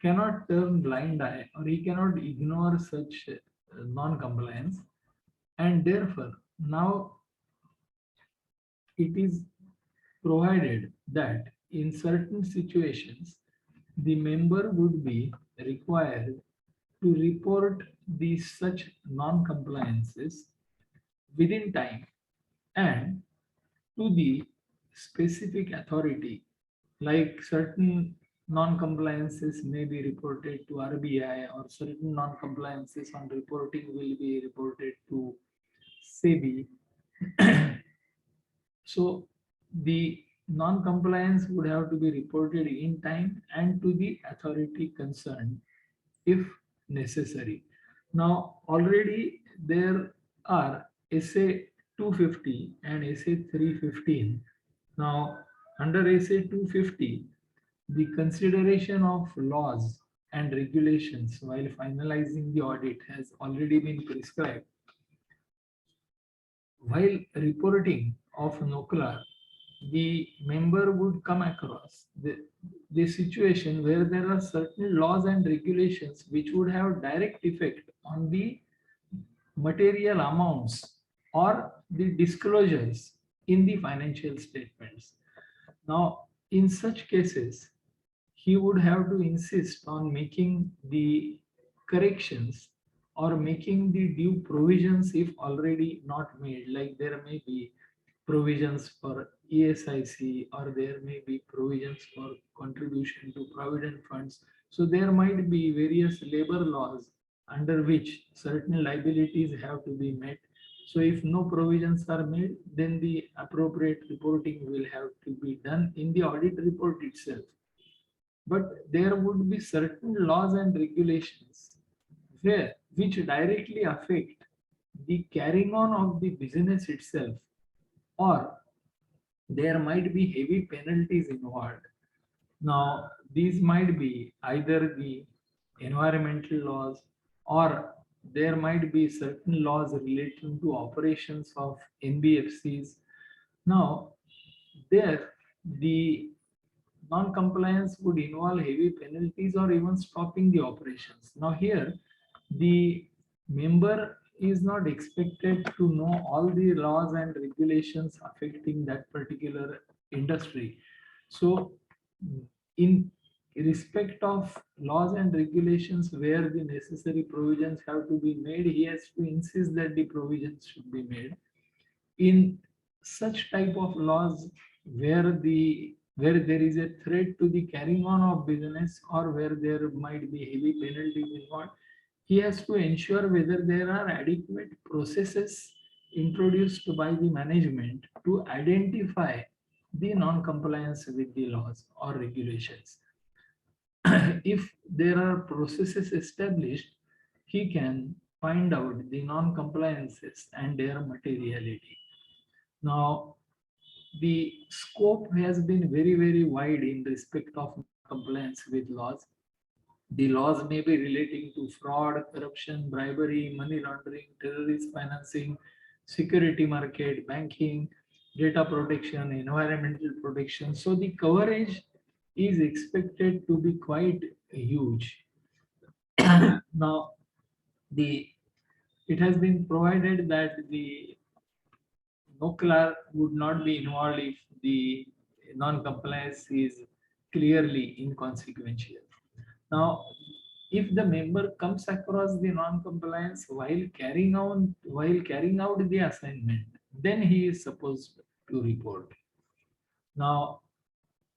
cannot turn blind eye, or he cannot ignore such non-compliance, and therefore now it is provided that in certain situations the member would be required to report these such non-compliances within time and to the specific authority, like certain non-compliances may be reported to RBI or certain non-compliances on reporting will be reported to SEBI. So the non-compliance would have to be reported in time and to the authority concerned if necessary. Now already there are SA 250 and SA 315. Now under SA 250, the consideration of laws and regulations while finalizing the audit has already been prescribed. While reporting of NOCLAR, the member would come across the situation where there are certain laws and regulations which would have direct effect on the material amounts or the disclosures in the financial statements. Now, in such cases, he would have to insist on making the corrections or making the due provisions if already not made, like there may be provisions for ESIC or there may be provisions for contribution to provident funds. So there might be various labor laws under which certain liabilities have to be met. So if no provisions are made, then the appropriate reporting will have to be done in the audit report itself. But there would be certain laws and regulations which directly affect the carrying on of the business itself, or there might be heavy penalties involved. Now, these might be either the environmental laws or there might be certain laws relating to operations of NBFCs. Now, there the non-compliance would involve heavy penalties or even stopping the operations. Now here, the member is not expected to know all the laws and regulations affecting that particular industry. So in respect of laws and regulations where the necessary provisions have to be made, he has to insist that the provisions should be made. In such type of laws where there is a threat to the carrying on of business or where there might be heavy penalties involved, he has to ensure whether there are adequate processes introduced by the management to identify the non-compliance with the laws or regulations. If there are processes established, he can find out the non-compliances and their materiality. Now, the scope has been very, very wide in respect of compliance with laws. The laws may be relating to fraud, corruption, bribery, money laundering, terrorist financing, security market, banking, data protection, environmental protection. So the coverage is expected to be quite huge. Now, it has been provided that the NOCLAR would not be involved if the non-compliance is clearly inconsequential. Now, if the member comes across the non-compliance while carrying out the assignment, then he is supposed to report. Now,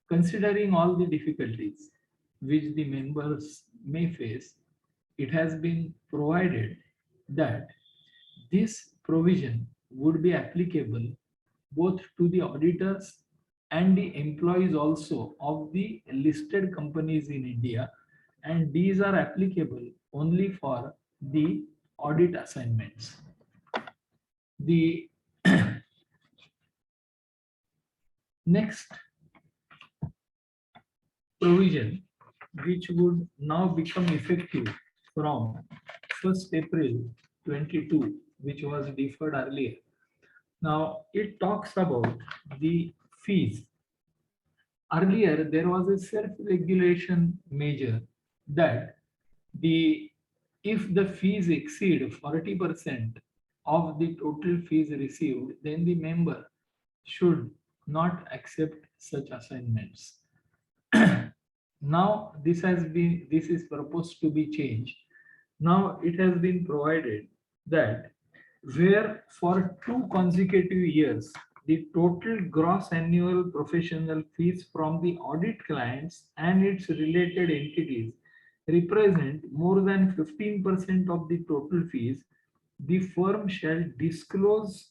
considering all the difficulties which the members may face, it has been provided that this provision would be applicable both to the auditors and the employees also of the listed companies in India, and these are applicable only for the audit assignments. The next provision, which would now become effective from 1st April 22, which was deferred earlier. Now, it talks about the fees. Earlier, there was a self-regulation measure that if the fees exceed 40% of the total fees received, then the member should not accept such assignments. Now this is proposed to be changed. Now it has been provided that where for 2 consecutive years the total gross annual professional fees from the audit clients and its related entities represent more than 15% of the total fees, the firm shall disclose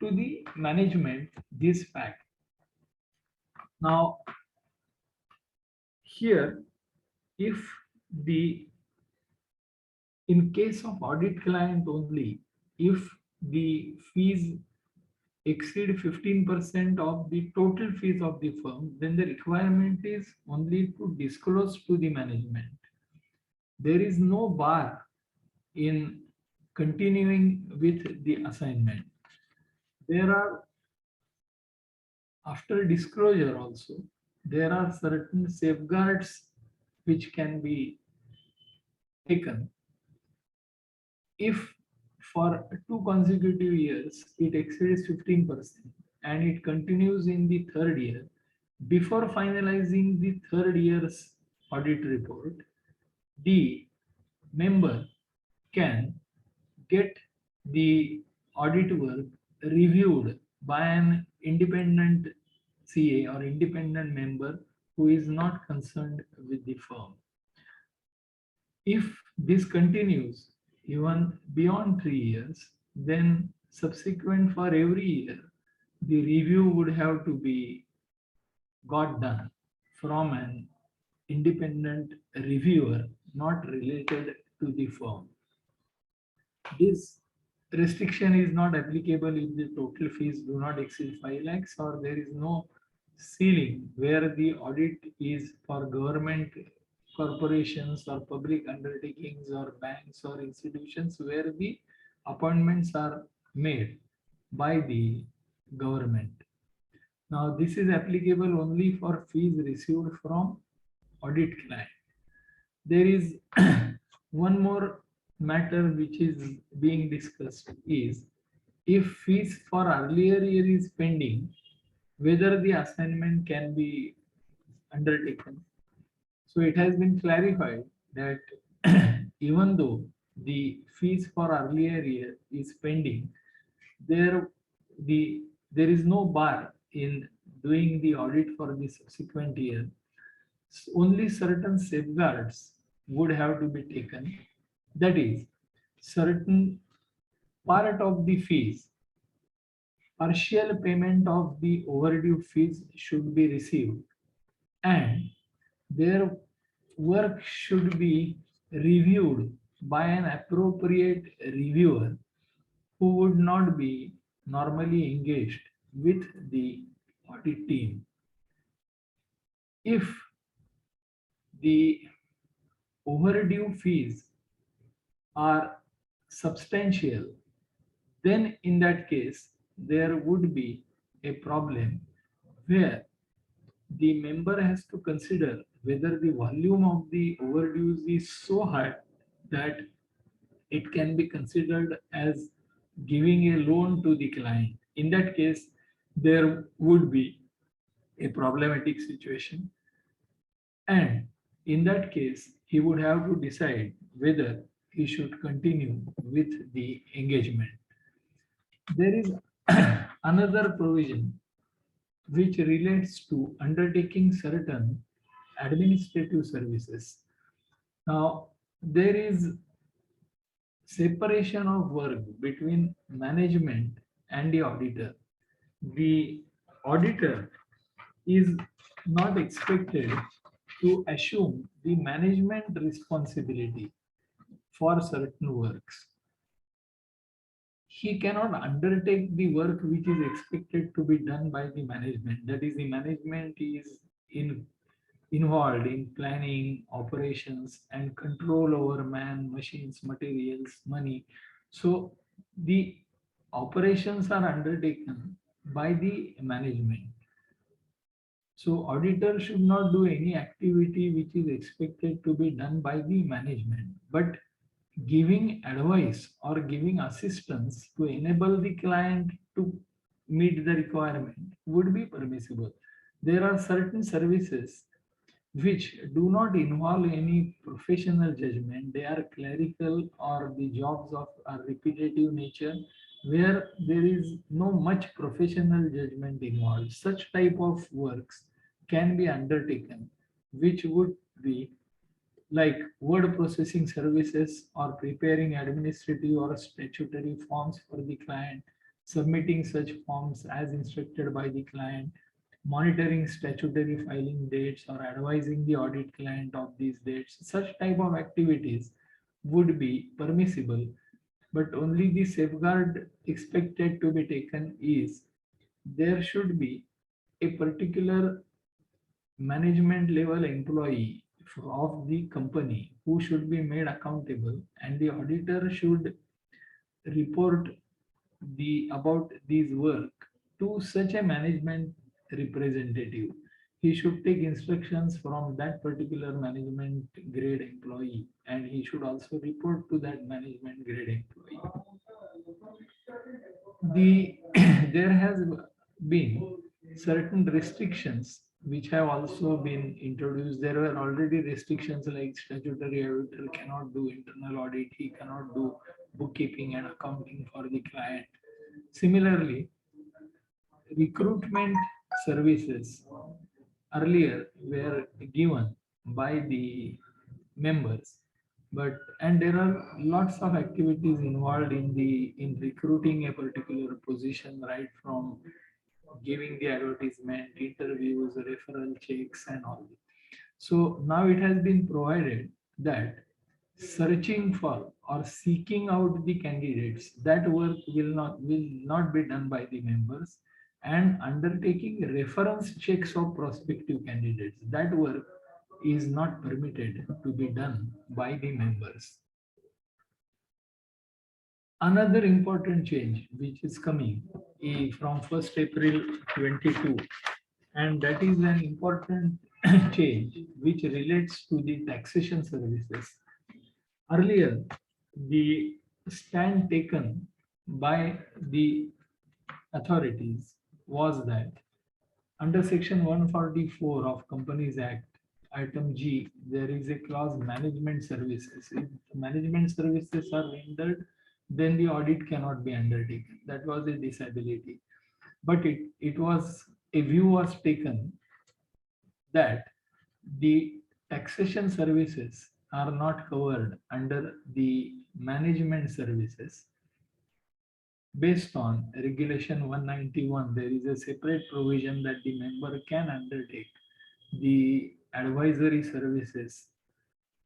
to the management this fact. Now here, if the in case of audit client only, if the fees exceed 15% of the total fees of the firm, then the requirement is only to disclose to the management. There is no bar in continuing with the assignment. There are, after disclosure also, there are certain safeguards which can be taken. If for 2 consecutive years it exceeds 15% and it continues in the third year, before finalizing the third year's audit report, the member can get the audit work reviewed by an independent CA or independent member who is not concerned with the firm. If this continues even beyond 3 years, then subsequent for every year, the review would have to be got done from an independent reviewer not related to the firm. This restriction is not applicable if the total fees do not exceed 5 lakhs or there is no ceiling where the audit is for government corporations or public undertakings or banks or institutions where the appointments are made by the government. Now this is applicable only for fees received from audit client. There is one more matter which is being discussed is if fees for earlier year is pending, whether the assignment can be undertaken. So it has been clarified that even though the fees for earlier year is pending, there is no bar in doing the audit for the subsequent year. Only certain safeguards would have to be taken. That is, certain part of the fees, partial payment of the overdue fees should be received, and their work should be reviewed by an appropriate reviewer who would not be normally engaged with the audit team. If the overdue fees are substantial, then in that case, there would be a problem where the member has to consider whether the volume of the overdues is so high that it can be considered as giving a loan to the client. In that case, there would be a problematic situation. And in that case, he would have to decide whether he should continue with the engagement. There is another provision which relates to undertaking certain administrative services. Now, there is separation of work between management and the auditor. The auditor is not expected to assume the management responsibility for certain works. He cannot undertake the work which is expected to be done by the management. That is, the management is involved in planning, operations, and control over man, machines, materials, money. So the operations are undertaken by the management. So auditor should not do any activity which is expected to be done by the management, but giving advice or giving assistance to enable the client to meet the requirement would be permissible. There are certain services which do not involve any professional judgment. They are clerical or the jobs of a repetitive nature where there is no much professional judgment involved. Such type of works can be undertaken, which would be like word processing services or preparing administrative or statutory forms for the client, submitting such forms as instructed by the client, monitoring statutory filing dates or advising the audit client of these dates. Such type of activities would be permissible, but only the safeguard expected to be taken is there should be a particular management level employee of the company who should be made accountable, and the auditor should report the about these work to such a management representative. He should take instructions from that particular management grade employee, and he should also report to that management grade employee. There has been certain restrictions which have also been introduced. There were already restrictions like statutory auditor cannot do internal audit, he cannot do bookkeeping and accounting for the client. Similarly, recruitment services earlier were given by the members, but and there are lots of activities involved in recruiting a particular position, right from giving the advertisement, interviews, referral checks, and all. So now it has been provided that searching for or seeking out the candidates, that work will not be done by the members, and undertaking reference checks of prospective candidates, that work is not permitted to be done by the members. Another important change which is coming from 1st April 22, and that is an important change which relates to the taxation services. Earlier, the stand taken by the authorities was that under section 144 of Companies Act, item G, there is a clause management services. If management services are rendered, then the audit cannot be undertaken. That was a disability. But a view was taken that the taxation services are not covered under the management services. Based on regulation 191, there is a separate provision that the member can undertake the advisory services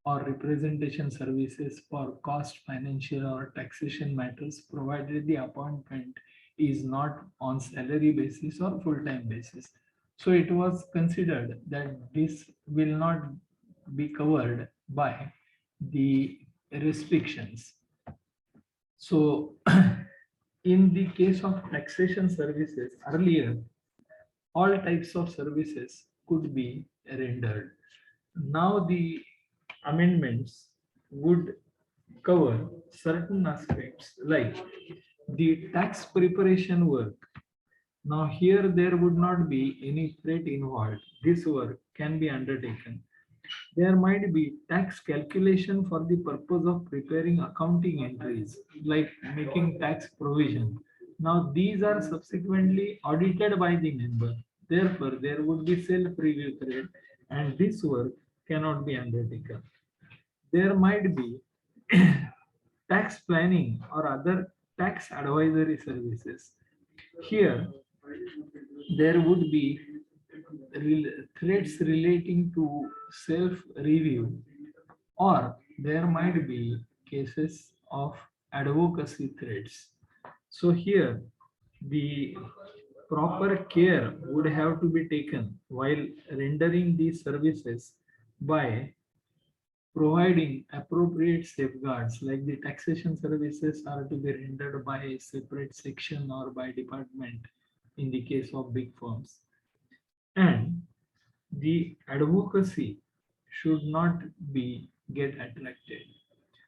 or representation services for cost, financial or taxation matters, provided the appointment is not on salary basis or full-time basis. So it was considered that this will not be covered by the restrictions. So in the case of taxation services, earlier, all types of services could be rendered. Now the amendments would cover certain aspects like the tax preparation work. Now here there would not be any threat involved. This work can be undertaken. There might be tax calculation for the purpose of preparing accounting entries, like making tax provision. Now these are subsequently audited by the member. Therefore, there would be self-review threat, and this work cannot be undertaken. There might be tax planning or other tax advisory services. Here, there would be threats relating to self-review, or there might be cases of advocacy threats. So here, the proper care would have to be taken while rendering these services by providing appropriate safeguards, like the taxation services are to be rendered by a separate section or by department in the case of big firms. And the advocacy should not be get attracted.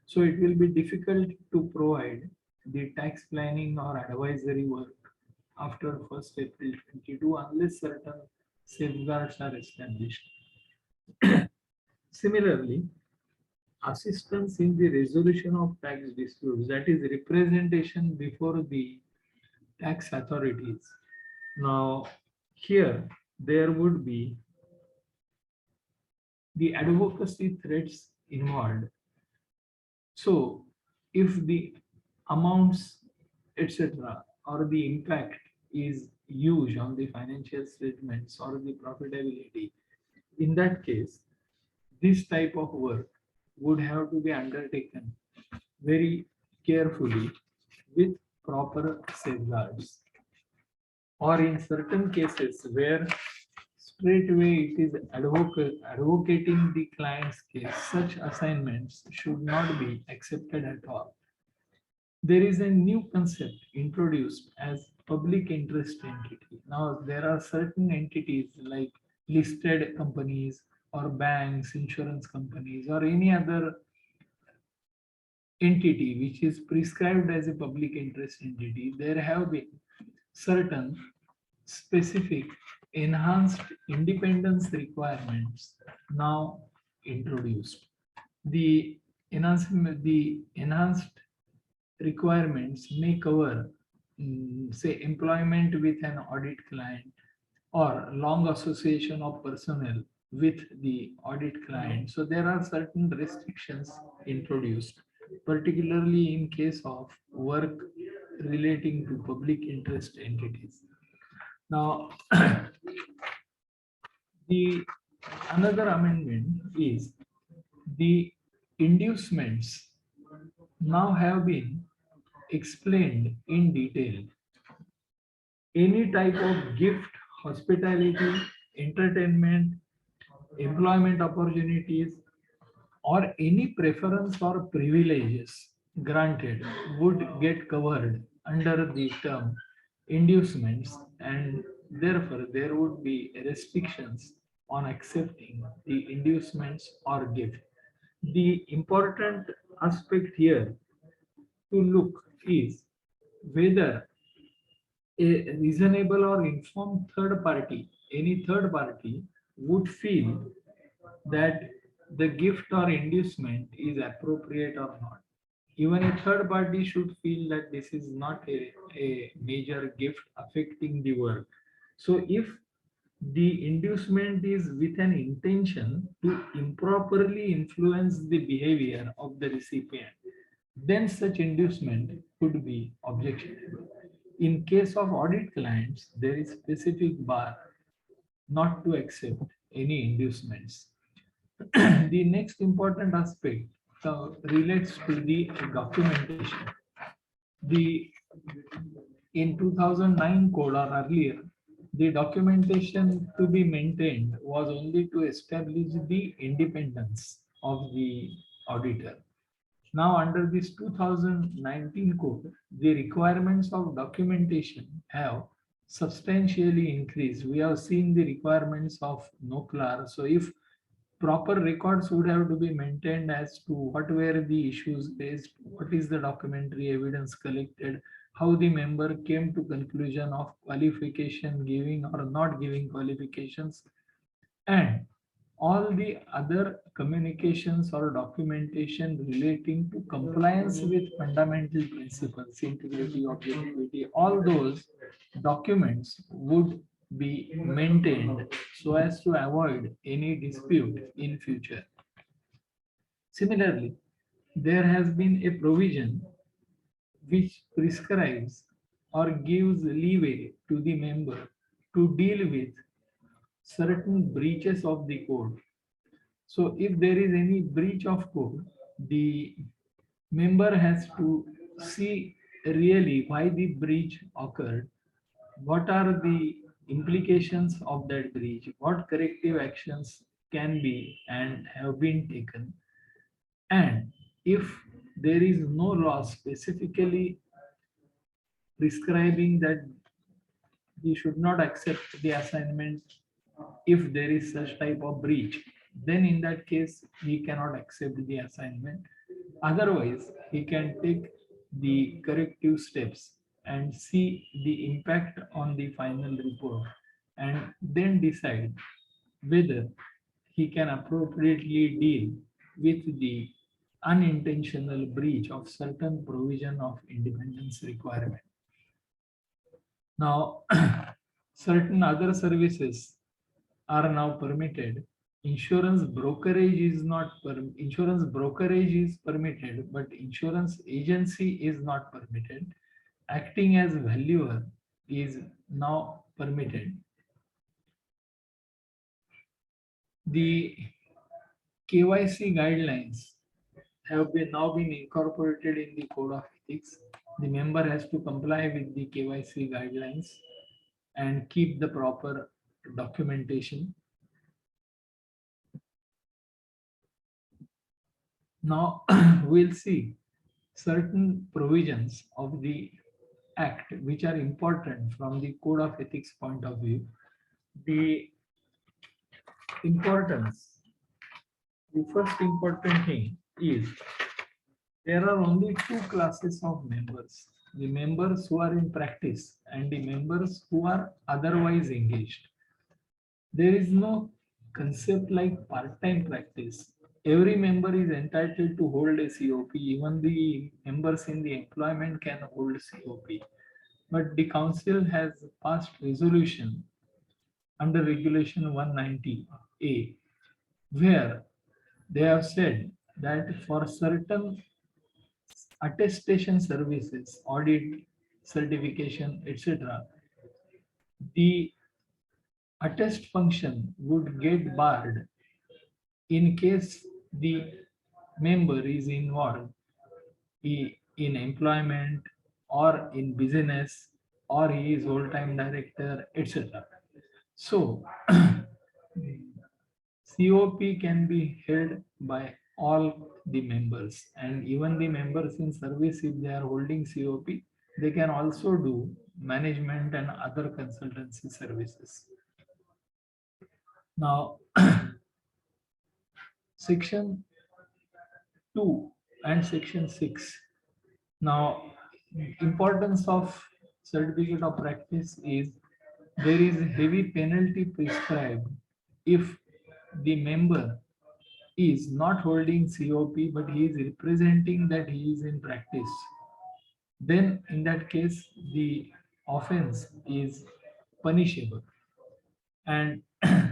So it will be difficult to provide the tax planning or advisory work after 1st April 22 unless certain safeguards are established. Similarly, assistance in the resolution of tax disputes, that is representation before the tax authorities. Now, here there would be the advocacy threats involved. So, if the amounts, etc., or the impact is huge on the financial statements or the profitability, in that case, this type of work would have to be undertaken very carefully with proper safeguards. Or in certain cases where straightway it is advocating the client's case, such assignments should not be accepted at all. There is a new concept introduced as public interest entity. Now, there are certain entities like listed companies or banks, insurance companies, or any other entity which is prescribed as a public interest entity. There have been certain specific enhanced independence requirements now introduced. The enhanced requirements may cover, say, employment with an audit client or long association of personnel with the audit client. So there are certain restrictions introduced, particularly in case of work relating to public interest entities. Now, the another amendment is the inducements now have been explained in detail. Any type of gift, hospitality, entertainment, employment opportunities, or any preference or privileges granted would get covered under the term inducements, and therefore there would be restrictions on accepting the inducements or gift. The important aspect here to look is whether a reasonable or informed third party, any third party, would feel that the gift or inducement is appropriate or not. Even a third party should feel that this is not a major gift affecting the work. So if the inducement is with an intention to improperly influence the behavior of the recipient, then such inducement could be objectionable. In case of audit clients, there is specific bar not to accept any inducements. The next important aspect relates to the documentation. The in 2009 code or earlier, the documentation to be maintained was only to establish the independence of the auditor. Now, under this 2019 code, the requirements of documentation have substantially increased. We have seen the requirements of NOCLAR. So, if proper records would have to be maintained as to what were the issues raised, what is the documentary evidence collected, how the member came to conclusion of qualification giving or not giving qualifications, and all the other communications or documentation relating to compliance with fundamental principles, integrity, objectivity, all those documents would be maintained so as to avoid any dispute in future. Similarly, there has been a provision which prescribes or gives leeway to the member to deal with certain breaches of the code. So if there is any breach of code, the member has to see really why the breach occurred, what are the implications of that breach, what corrective actions can be and have been taken, and if there is no law specifically prescribing that he should not accept the assignment if there is such type of breach, then in that case he cannot accept the assignment. Otherwise, he can take the corrective steps and see the impact on the final report and then decide whether he can appropriately deal with the unintentional breach of certain provision of independence requirement. Now, certain other services are now permitted. Insurance brokerage is not insurance brokerage is permitted, but insurance agency is not permitted. Acting as valuer is now permitted. The KYC guidelines have now been incorporated in the code of ethics. The member has to comply with the KYC guidelines and keep the proper documentation. Now we'll see certain provisions of the act which are important from the code of ethics point of view. The importance, the first important thing is there are only two classes of members: the members who are in practice and the members who are otherwise engaged. There is no concept like part-time practice. Every member is entitled to hold a COP. Even the members in the employment can hold COP. But the council has passed resolution under regulation 190A, where they have said that for certain attestation services, audit, certification, etc., the attest function would get barred in case the member is involved in employment or in business, or he is whole-time director, etc. So COP can be held by all the members, and even the members in service, if they are holding COP, they can also do management and other consultancy services. Now, section 2 and section 6. Now, importance of certificate of practice is there is a heavy penalty prescribed if the member is not holding COP, but he is representing that he is in practice. Then in that case, the offense is punishable. And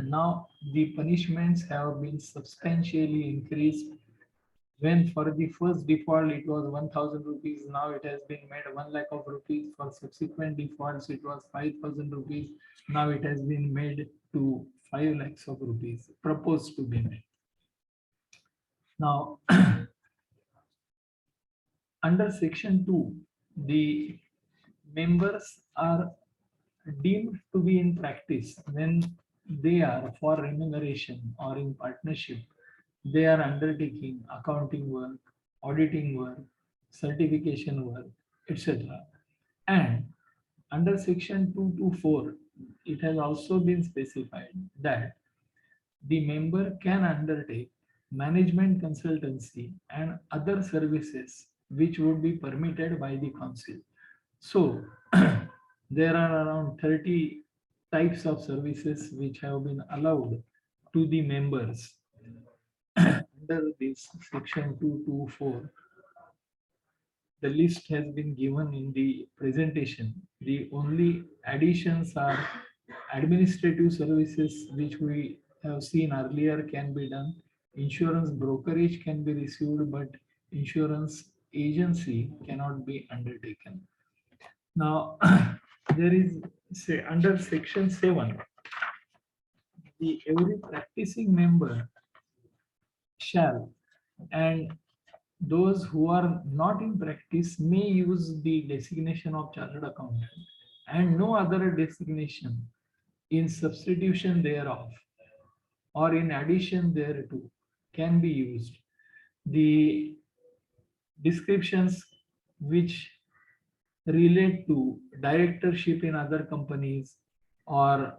now the punishments have been substantially increased. When for the first default it was 1,000 rupees, now it has been made 1 lakh of rupees. For subsequent defaults it was 5,000 rupees. Now it has been made to 5 lakhs of rupees, proposed to be made. Now, under section 2, the members are deemed to be in practice when they are for remuneration or in partnership. They are undertaking accounting work, auditing work, certification work, etc. And under section 224, it has also been specified that the member can undertake management consultancy and other services which would be permitted by the council. So there are around 30 types of services which have been allowed to the members under this section 224. The list has been given in the presentation. The only additions are administrative services which we have seen earlier can be done. Insurance brokerage can be received, but insurance agency cannot be undertaken. Now, there is, say, under section 7, every practicing member shall, and those who are not in practice may use the designation of chartered accountant and no other designation in substitution thereof or in addition thereto can be used. The descriptions which relate to directorship in other companies or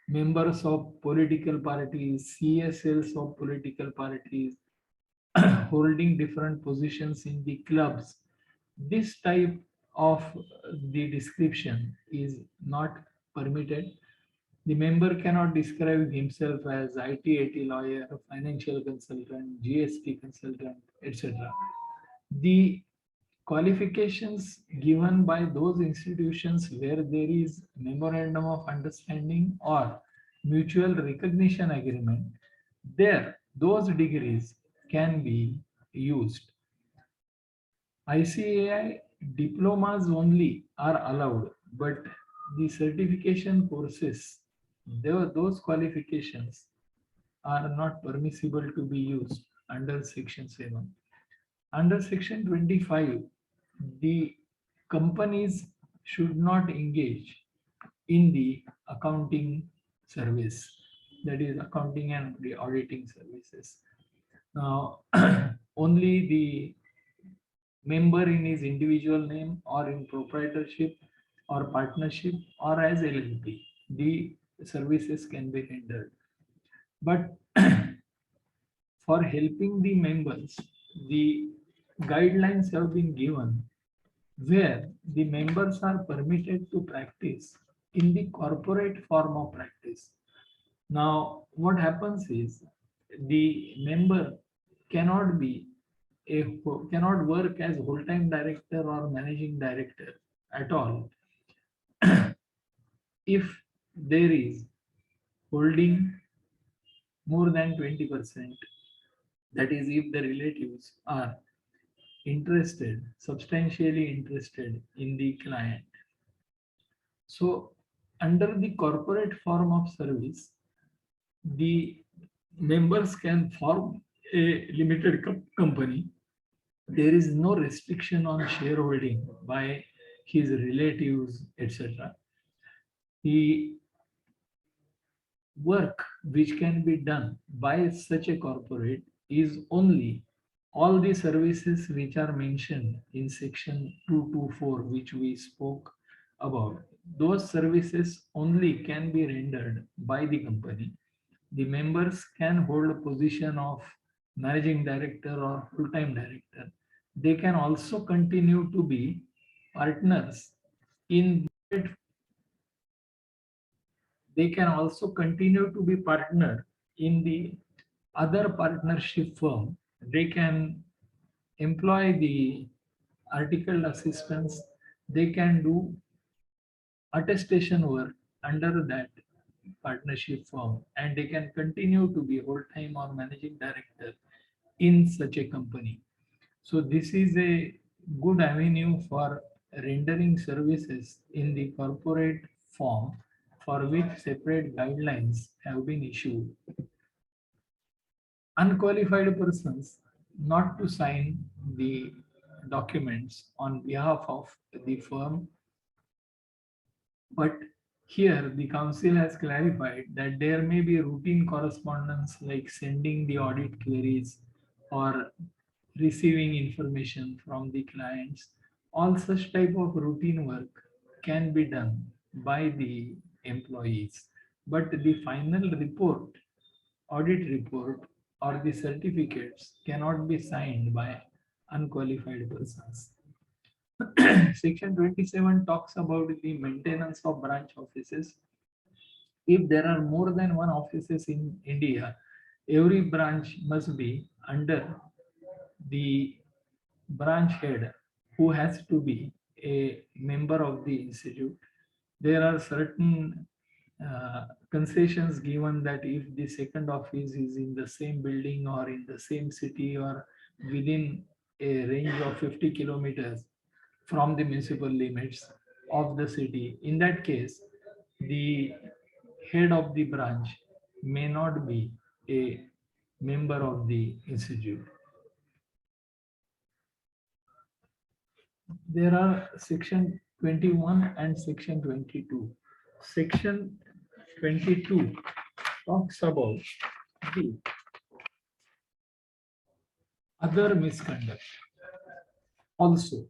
members of political parties, CSLs of political parties, holding different positions in the clubs. This type of the description is not permitted. The member cannot describe himself as IT lawyer, financial consultant, GST consultant, etc. The qualifications given by those institutions where there is memorandum of understanding or mutual recognition agreement, there those degrees can be used. ICAI diplomas only are allowed, but the certification courses, those qualifications are not permissible to be used under Section 7. Under Section 25, the companies should not engage in the accounting service, that is accounting and the auditing services. Now, only the member in his individual name or in proprietorship or partnership or as LLP, the services can be rendered. But for helping the members, the guidelines have been given where the members are permitted to practice in the corporate form of practice. Now, what happens is the member cannot be cannot work as whole-time director or managing director at all if there is holding more than 20%. That is, if the relatives are interested, substantially interested in the client. So, under the corporate form of service, the members can form a limited company. There is no restriction on shareholding by his relatives, etc. The work which can be done by such a corporate is only all the services which are mentioned in section 224, which we spoke about. Those services only can be rendered by the company. The members can hold a position of managing director or full-time director. They can also continue to be partners in they can also continue to be partner in the other partnership firm. They can employ the articled assistants. They can do attestation work under that partnership firm, and they can continue to be whole-time or managing director in such a company. So this is a good avenue for rendering services in the corporate form, for which separate guidelines have been issued. Unqualified persons not to sign the documents on behalf of the firm, but here the council has clarified that there may be routine correspondence like sending the audit queries or receiving information from the clients. All such type of routine work can be done by the employees, but the final report, audit report, or the certificates cannot be signed by unqualified persons. Section 27 talks about the maintenance of branch offices. If there are more than one offices in India, every branch must be under the branch head, who has to be a member of the institute. There are certain concessions given that if the second office is in the same building or in the same city or within a range of 50 kilometers from the municipal limits of the city, in that case, the head of the branch may not be a member of the institute. There are section 21 and section 22. Section 22 talks about the other misconduct also.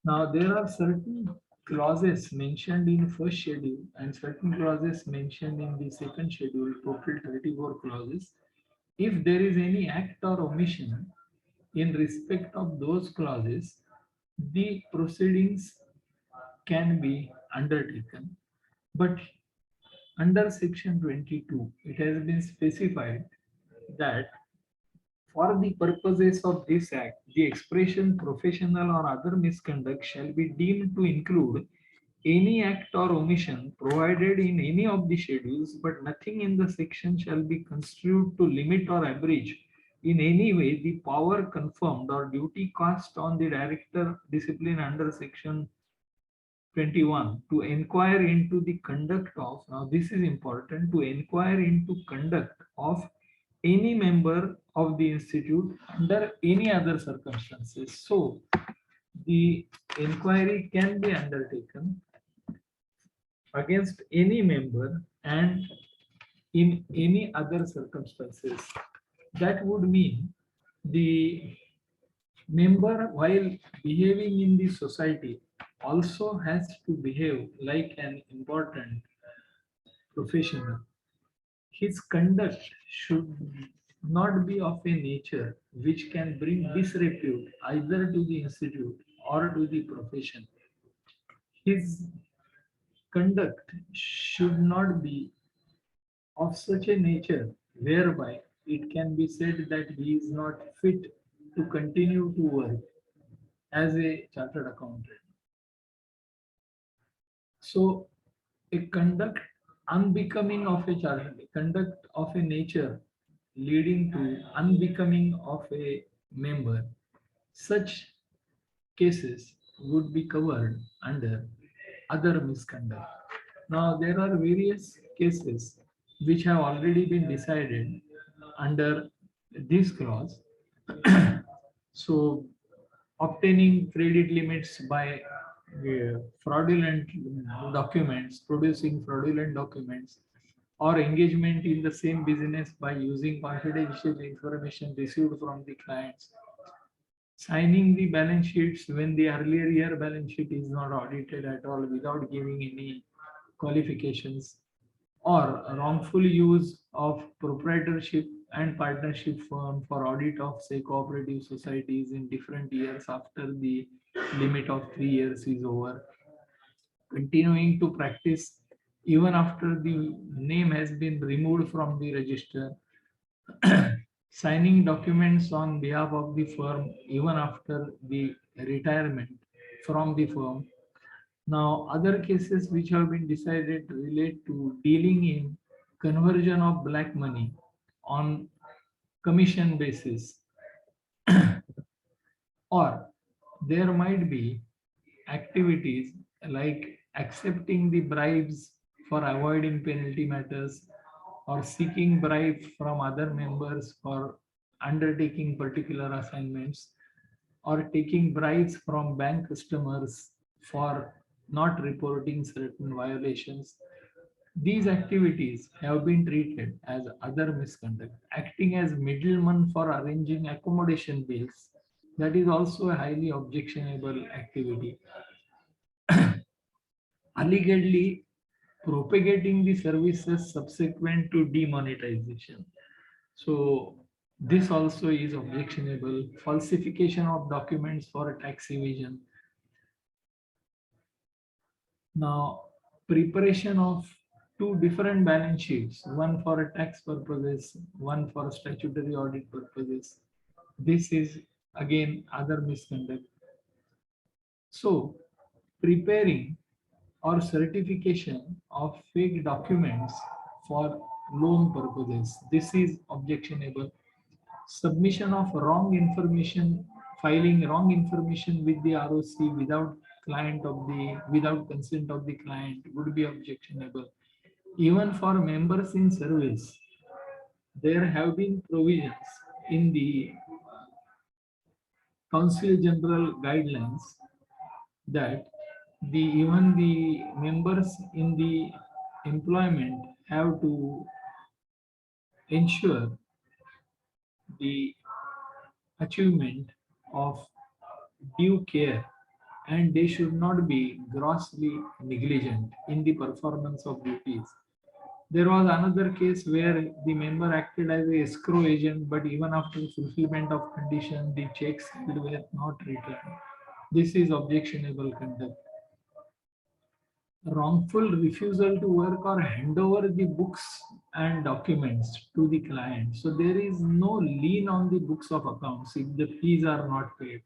Now there are certain clauses mentioned in first schedule and certain clauses mentioned in the second schedule, total 34 clauses. If there is any act or omission in respect of those clauses, the proceedings can be undertaken. But under section 22, it has been specified that for the purposes of this act, the expression professional or other misconduct shall be deemed to include any act or omission provided in any of the schedules, but nothing in the section shall be construed to limit or abridge in any way the power confirmed or duty cast on the director discipline under section 21 to inquire into the conduct of, now this is important, to inquire into conduct of any member of the institute under any other circumstances. So the inquiry can be undertaken against any member and in any other circumstances. That would mean the member, while behaving in the society, also has to behave like an important professional. His conduct should not be of a nature which can bring disrepute either to the institute or to the profession. His conduct should not be of such a nature whereby it can be said that he is not fit to continue to work as a chartered accountant. So a conduct unbecoming of a chartered, conduct of a nature leading to unbecoming of a member, such cases would be covered under other misconduct. Now there are various cases which have already been decided under this clause. So obtaining credit limits by fraudulent documents, producing fraudulent documents, or engagement in the same business by using confidential information received from the clients, signing the balance sheets when the earlier year balance sheet is not audited at all without giving any qualifications, or wrongful use of proprietorship and partnership firm for audit of say cooperative societies in different years after the limit of 3 years is over, continuing to practice even after the name has been removed from the register, signing documents on behalf of the firm even after the retirement from the firm. Now, other cases which have been decided relate to dealing in conversion of black money on commission basis, or there might be activities like accepting the bribes for avoiding penalty matters, or seeking bribe from other members for undertaking particular assignments, or taking bribes from bank customers for not reporting certain violations. These activities have been treated as other misconduct. Acting as middleman for arranging accommodation bills, that is also a highly objectionable activity. Allegedly propagating the services subsequent to demonetization. So this also is objectionable. Falsification of documents for tax evasion. Now, preparation of two different balance sheets, one for tax purposes, one for statutory audit purposes. This is again other misconduct. So, preparing or certification of fake documents for loan purposes. This is objectionable. Submission of wrong information, filing wrong information with the ROC without consent of the client would be objectionable. Even for members in service, there have been provisions in the Council General guidelines that even the members in the employment have to ensure the achievement of due care, and they should not be grossly negligent in the performance of duties. There was another case where the member acted as a escrow agent, but even after fulfillment of condition, the checks were not returned. This is objectionable conduct. wrongful refusal to work or hand over the books and documents to the client. So there is no lien on the books of accounts if the fees are not paid.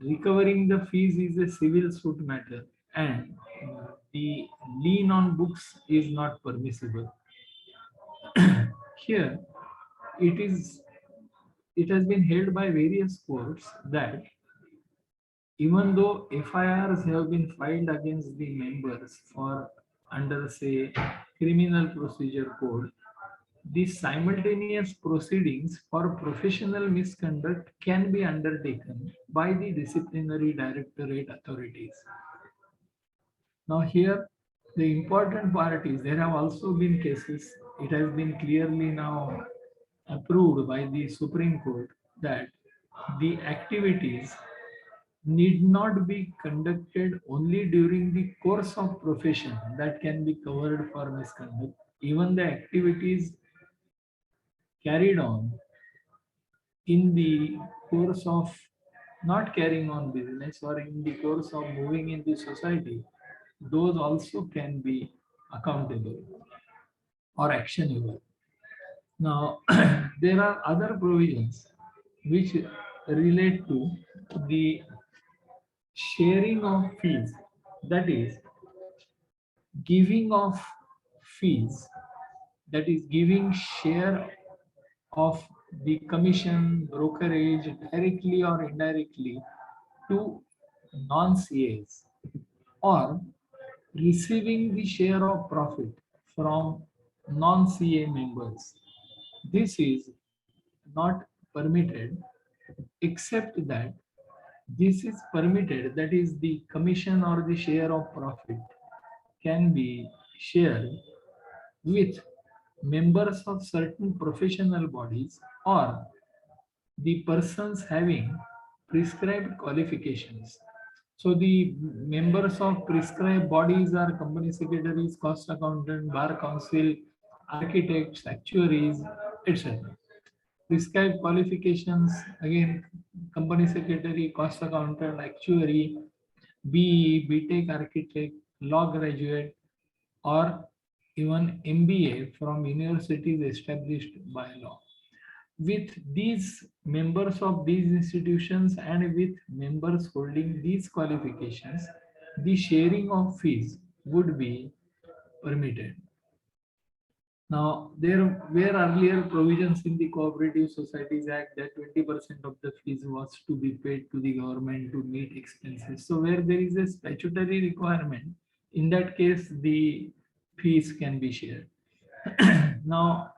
Recovering the fees is a civil suit matter, and the lien on books is not permissible. Here, it is it has been held by various courts that even though FIRs have been filed against the members for under say criminal procedure code, the simultaneous proceedings for professional misconduct can be undertaken by the disciplinary directorate authorities. Now here, the important part is there have also been cases, it has been clearly now approved by the Supreme Court that the activities need not be conducted only during the course of profession that can be covered for misconduct. Even the activities carried on in the course of not carrying on business or in the course of moving in the society, those also can be accountable or actionable. Now, there are other provisions which relate to the sharing of fees, that is, giving of fees, that is, giving share of the commission, brokerage, directly or indirectly to non-CAs, or receiving the share of profit from non-CA members. This is not permitted except that this is permitted, that is the commission or the share of profit can be shared with members of certain professional bodies or the persons having prescribed qualifications. So the members of prescribed bodies are company secretaries, cost accountant, bar council, architects, actuaries, etc. Prescribed qualifications, again, company secretary, cost accountant, actuary, BE, BTech architect, law graduate, or even MBA from universities established by law. With these members of these institutions and with members holding these qualifications, the sharing of fees would be permitted. Now, there were earlier provisions in the Cooperative Societies Act that 20% of the fees was to be paid to the government to meet expenses. So, where there is a statutory requirement, in that case, the fees can be shared. Now,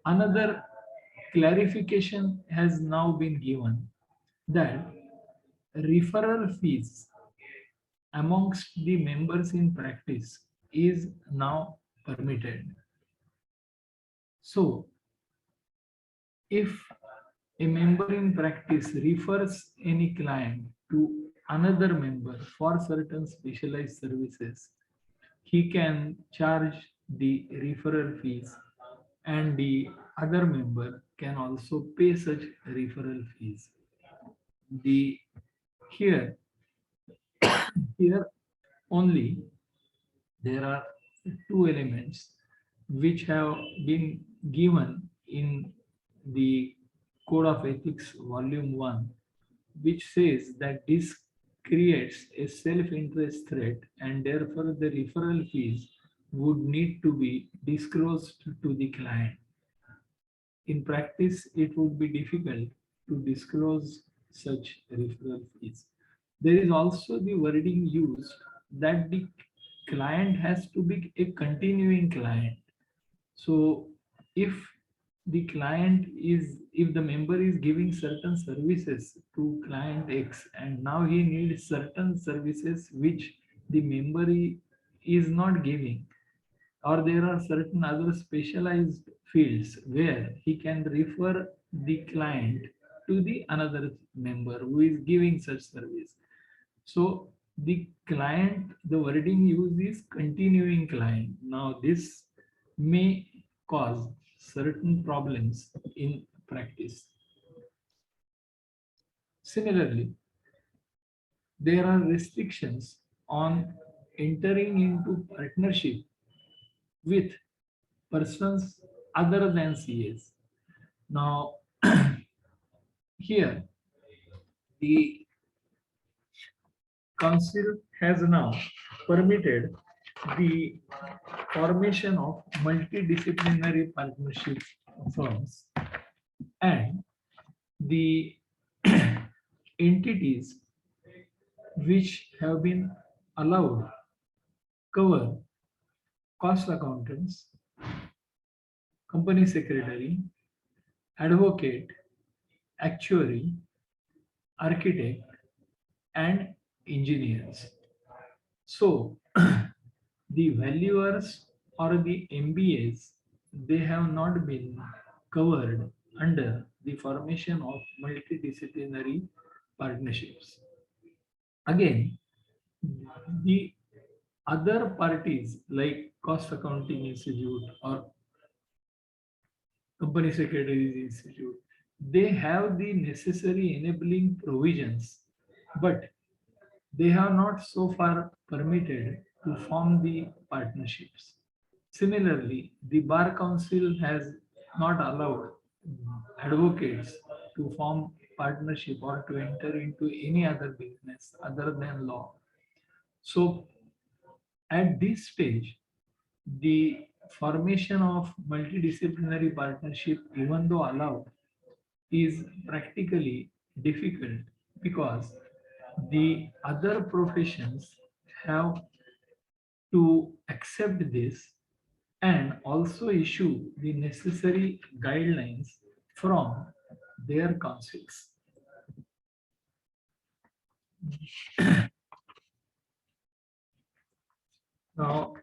another clarification has now been given that referral fees amongst the members in practice is now permitted. So, if a member in practice refers any client to another member for certain specialized services, he can charge the referral fees and the other member can also pay such referral fees. The here here only there are two elements which have been given in the Code of Ethics Volume 1, which says that this creates a self-interest threat and therefore the referral fees would need to be disclosed to the client. In practice, it would be difficult to disclose such referral fees. There is also the wording used that the client has to be a continuing client. So if the client is, if the member is giving certain services to client X and now he needs certain services which the member is not giving, or there are certain other specialized fields where he can refer the client to the another member who is giving such service. So the client, the wording used is continuing client. Now this may cause certain problems in practice. Similarly, there are restrictions on entering into partnership with persons other than CAs. Now, here the council has now permitted the formation of multidisciplinary partnership firms, and the entities which have been allowed cover cost accountants, company secretary, advocate, actuary, architect, and engineers. So the valuers or the MBAs, they have not been covered under the formation of multidisciplinary partnerships. Again, the other parties like cost accounting institute or company secretaries institute, they have the necessary enabling provisions, but they have not so far permitted to form the partnerships. Similarly, the Bar Council has not allowed advocates to form partnership or to enter into any other business other than law. So at this stage, the formation of multidisciplinary partnership, even though allowed, is practically difficult because the other professions have to accept this and also issue the necessary guidelines from their councils. Now,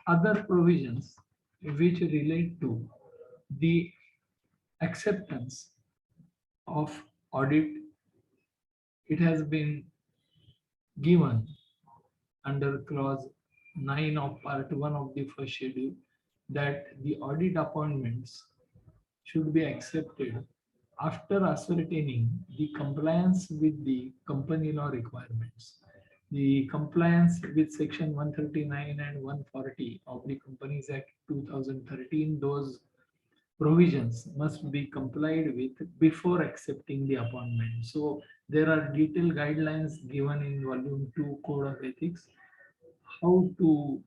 other provisions which relate to the acceptance of audit, it has been given under clause 9 of part 1 of the first schedule that the audit appointments should be accepted after ascertaining the compliance with the company law requirements. The compliance with section 139 and 140 of the Companies Act 2013, those provisions must be complied with before accepting the appointment. So there are detailed guidelines given in volume 2 Code of Ethics how to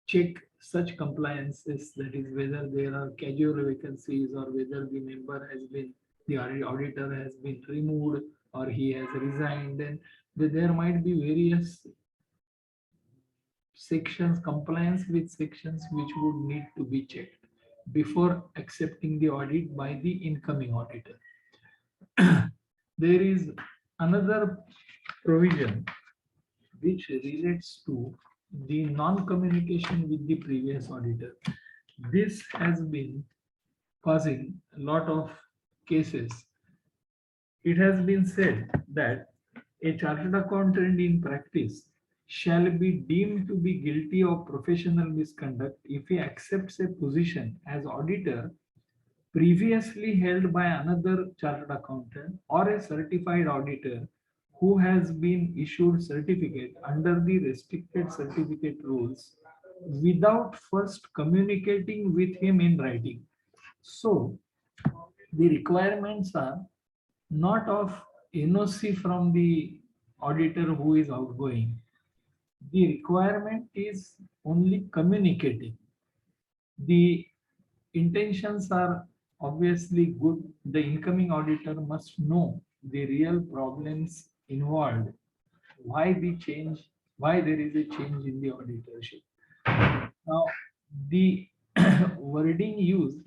check such compliances, that is whether there are casual vacancies or whether the member has been, the auditor has been removed or he has resigned, and there might be various sections, compliance with sections which would need to be checked before accepting the audit by the incoming auditor. There is another provision which relates to the non-communication with the previous auditor. This has been causing a lot of cases. It has been said that a chartered accountant in practice shall be deemed to be guilty of professional misconduct if he accepts a position as auditor previously held by another chartered accountant or a certified auditor who has been issued certificate under the restricted certificate rules without first communicating with him in writing. So the requirements are not of NOC from the auditor who is outgoing. The requirement is only communicating. The intentions are obviously good. The incoming auditor must know the real problems involved, why the change, why there is a change in the auditorship. Now, the wording used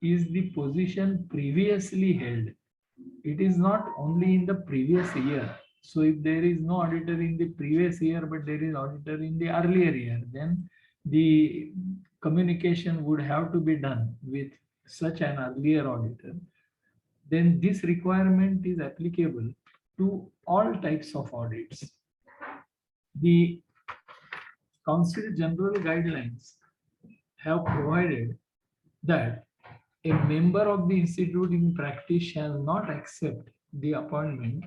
is the position previously held. It is not only in the previous year. So if there is no auditor in the previous year, but there is auditor in the earlier year, then the communication would have to be done with such an earlier auditor. Then this requirement is applicable to all types of audits. The Council General Guidelines have provided that a member of the institute in practice shall not accept the appointment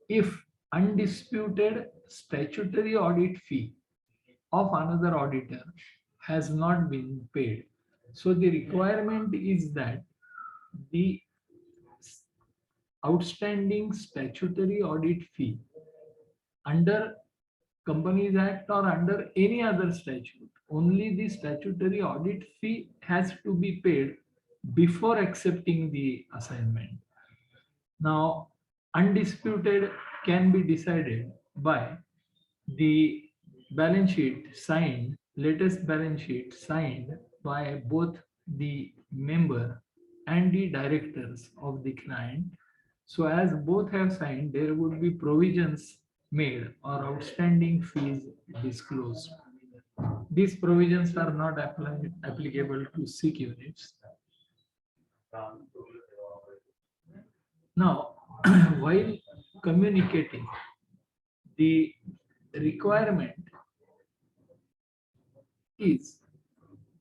if undisputed statutory audit fee of another auditor has not been paid. So the requirement is that the outstanding statutory audit fee under Companies Act or under any other statute, only the statutory audit fee has to be paid before accepting the assignment. Now, undisputed can be decided by the balance sheet signed, latest balance sheet signed by both the member and the directors of the client. So as both have signed, there would be provisions made or outstanding fees disclosed. These provisions are not applicable to SIC units. Now, while communicating, the requirement is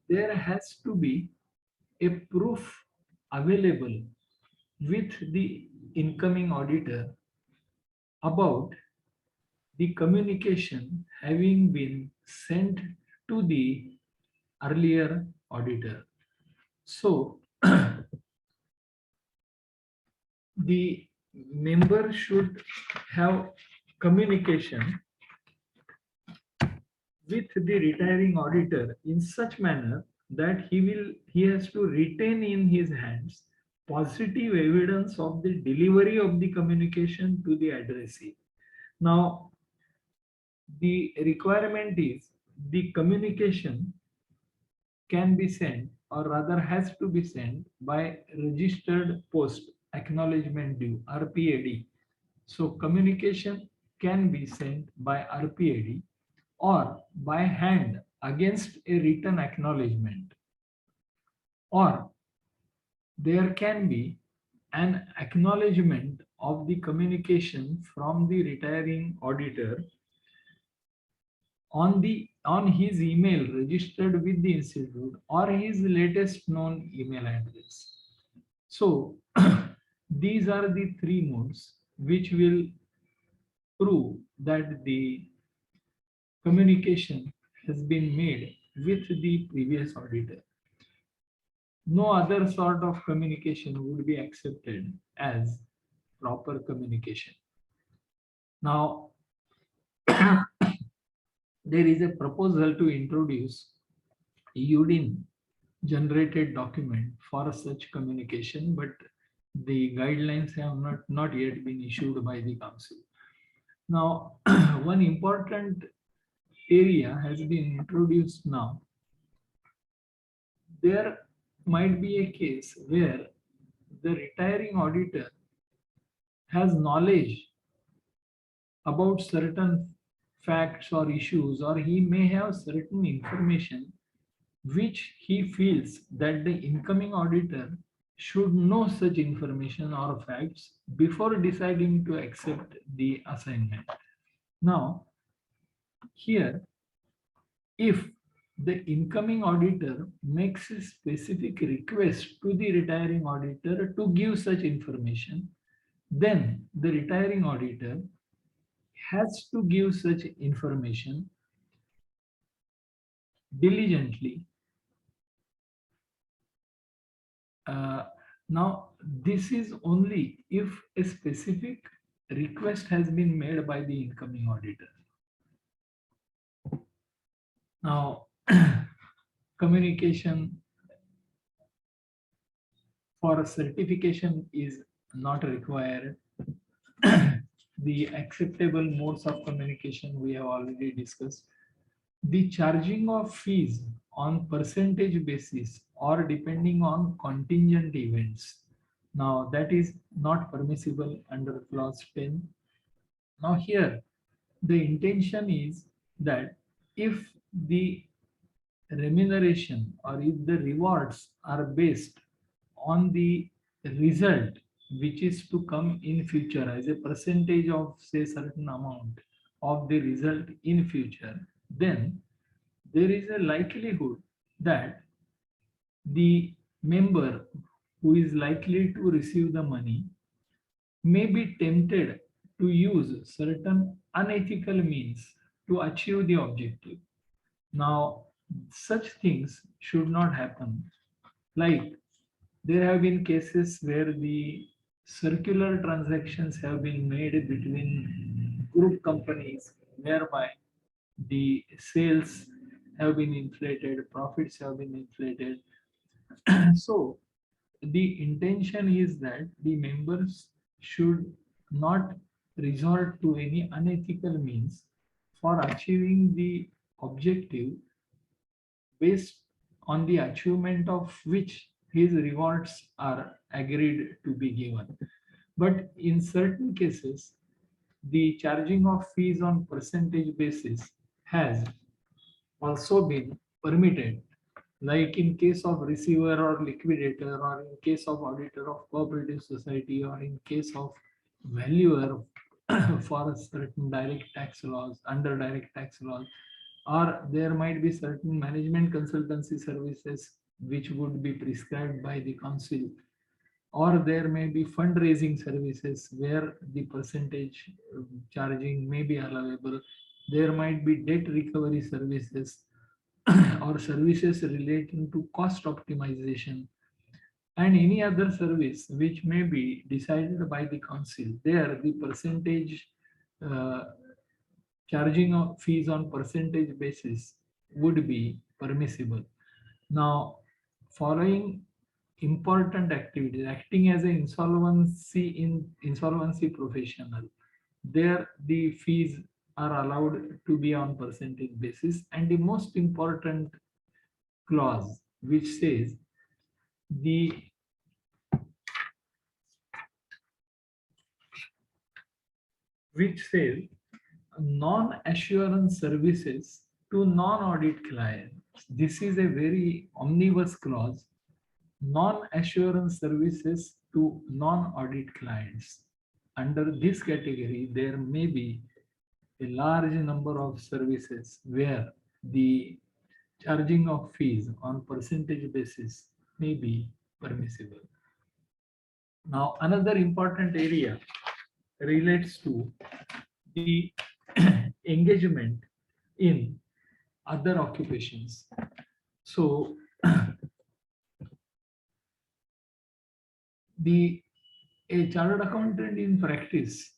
there has to be a proof available with the incoming auditor about the communication having been sent to the earlier auditor. So the member should have communication with the retiring auditor in such manner that he has to retain in his hands positive evidence of the delivery of the communication to the addressee. Now, the requirement is the communication can be sent or rather has to be sent by registered post acknowledgement due RPAD. So communication can be sent by RPAD or by hand against a written acknowledgement, or there can be an acknowledgement of the communication from the retiring auditor on his email registered with the institute or his latest known email address. So these are the three modes which will prove that the communication has been made with the previous auditor. No other sort of communication would be accepted as proper communication. Now, there is a proposal to introduce UDIN generated document for such communication, but the guidelines have not yet been issued by the council. Now, one important area has been introduced now. There might be a case where the retiring auditor has knowledge about certain facts or issues, or he may have certain information which he feels that the incoming auditor should know such information or facts before deciding to accept the assignment. Now, here, if the incoming auditor makes a specific request to the retiring auditor to give such information, then the retiring auditor has to give such information diligently. Now, this is only if a specific request has been made by the incoming auditor. Now, communication for certification is not required. The acceptable modes of communication we have already discussed. The charging of fees on percentage basis or depending on contingent events. Now that is not permissible under clause 10. Now here, the intention is that if the remuneration or if the rewards are based on the result which is to come in future as a percentage of say certain amount of the result in future, then there is a likelihood that the member who is likely to receive the money may be tempted to use certain unethical means to achieve the objective. Now, such things should not happen. Like there have been cases where the circular transactions have been made between group companies, whereby the sales have been inflated, profits have been inflated. So the intention is that the members should not resort to any unethical means for achieving the objective based on the achievement of which his rewards are agreed to be given. But in certain cases, the charging of fees on percentage basis has also been permitted, like in case of receiver or liquidator, or in case of auditor of cooperative society, or in case of valuer for certain direct tax laws, under direct tax laws, or there might be certain management consultancy services which would be prescribed by the council, or there may be fundraising services where the percentage charging may be allowable. There might be debt recovery services or services relating to cost optimization, and any other service which may be decided by the council. There, the percentage uh, charging of fees on percentage basis would be permissible. Now, following important activities, acting as an insolvency professional, there the fees are allowed to be on percentage basis. And the most important clause which says the which says non-assurance services to non-audit clients. This is a very omnibus clause. Non-assurance services to non-audit clients. Under this category, there may be a large number of services where the charging of fees on percentage basis may be permissible. Now, another important area relates to the engagement in other occupations. So, a chartered accountant in practice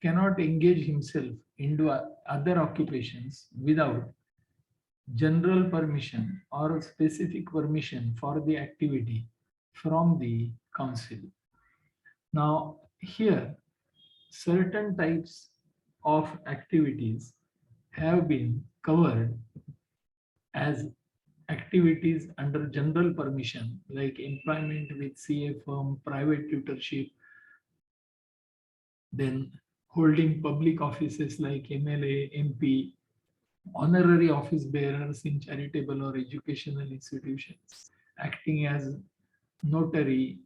cannot engage himself into other occupations without general permission or specific permission for the activity from the council. Now, here, certain types of activities have been covered as activities under general permission, like employment with CA firm, private tutorship, then holding public offices like MLA, MP, honorary office bearers in charitable or educational institutions, acting as notary,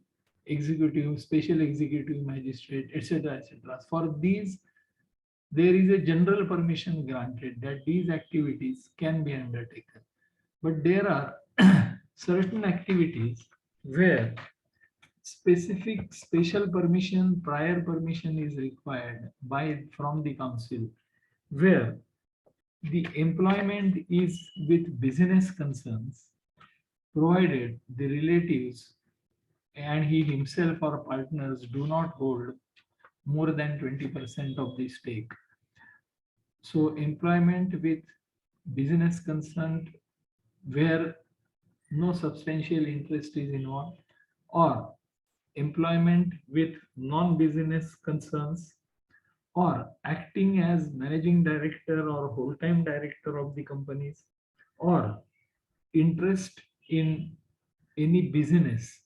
executive, special executive magistrate, etc., etc. For these, there is a general permission granted that these activities can be undertaken. But there are certain activities where specific special permission, prior permission is required from the council, where the employment is with business concerns, provided the relatives and he himself or partners do not hold more than 20% of the stake. So employment with business concern where no substantial interest is involved, or employment with non-business concerns, or acting as managing director or whole-time director of the companies, or interest in any business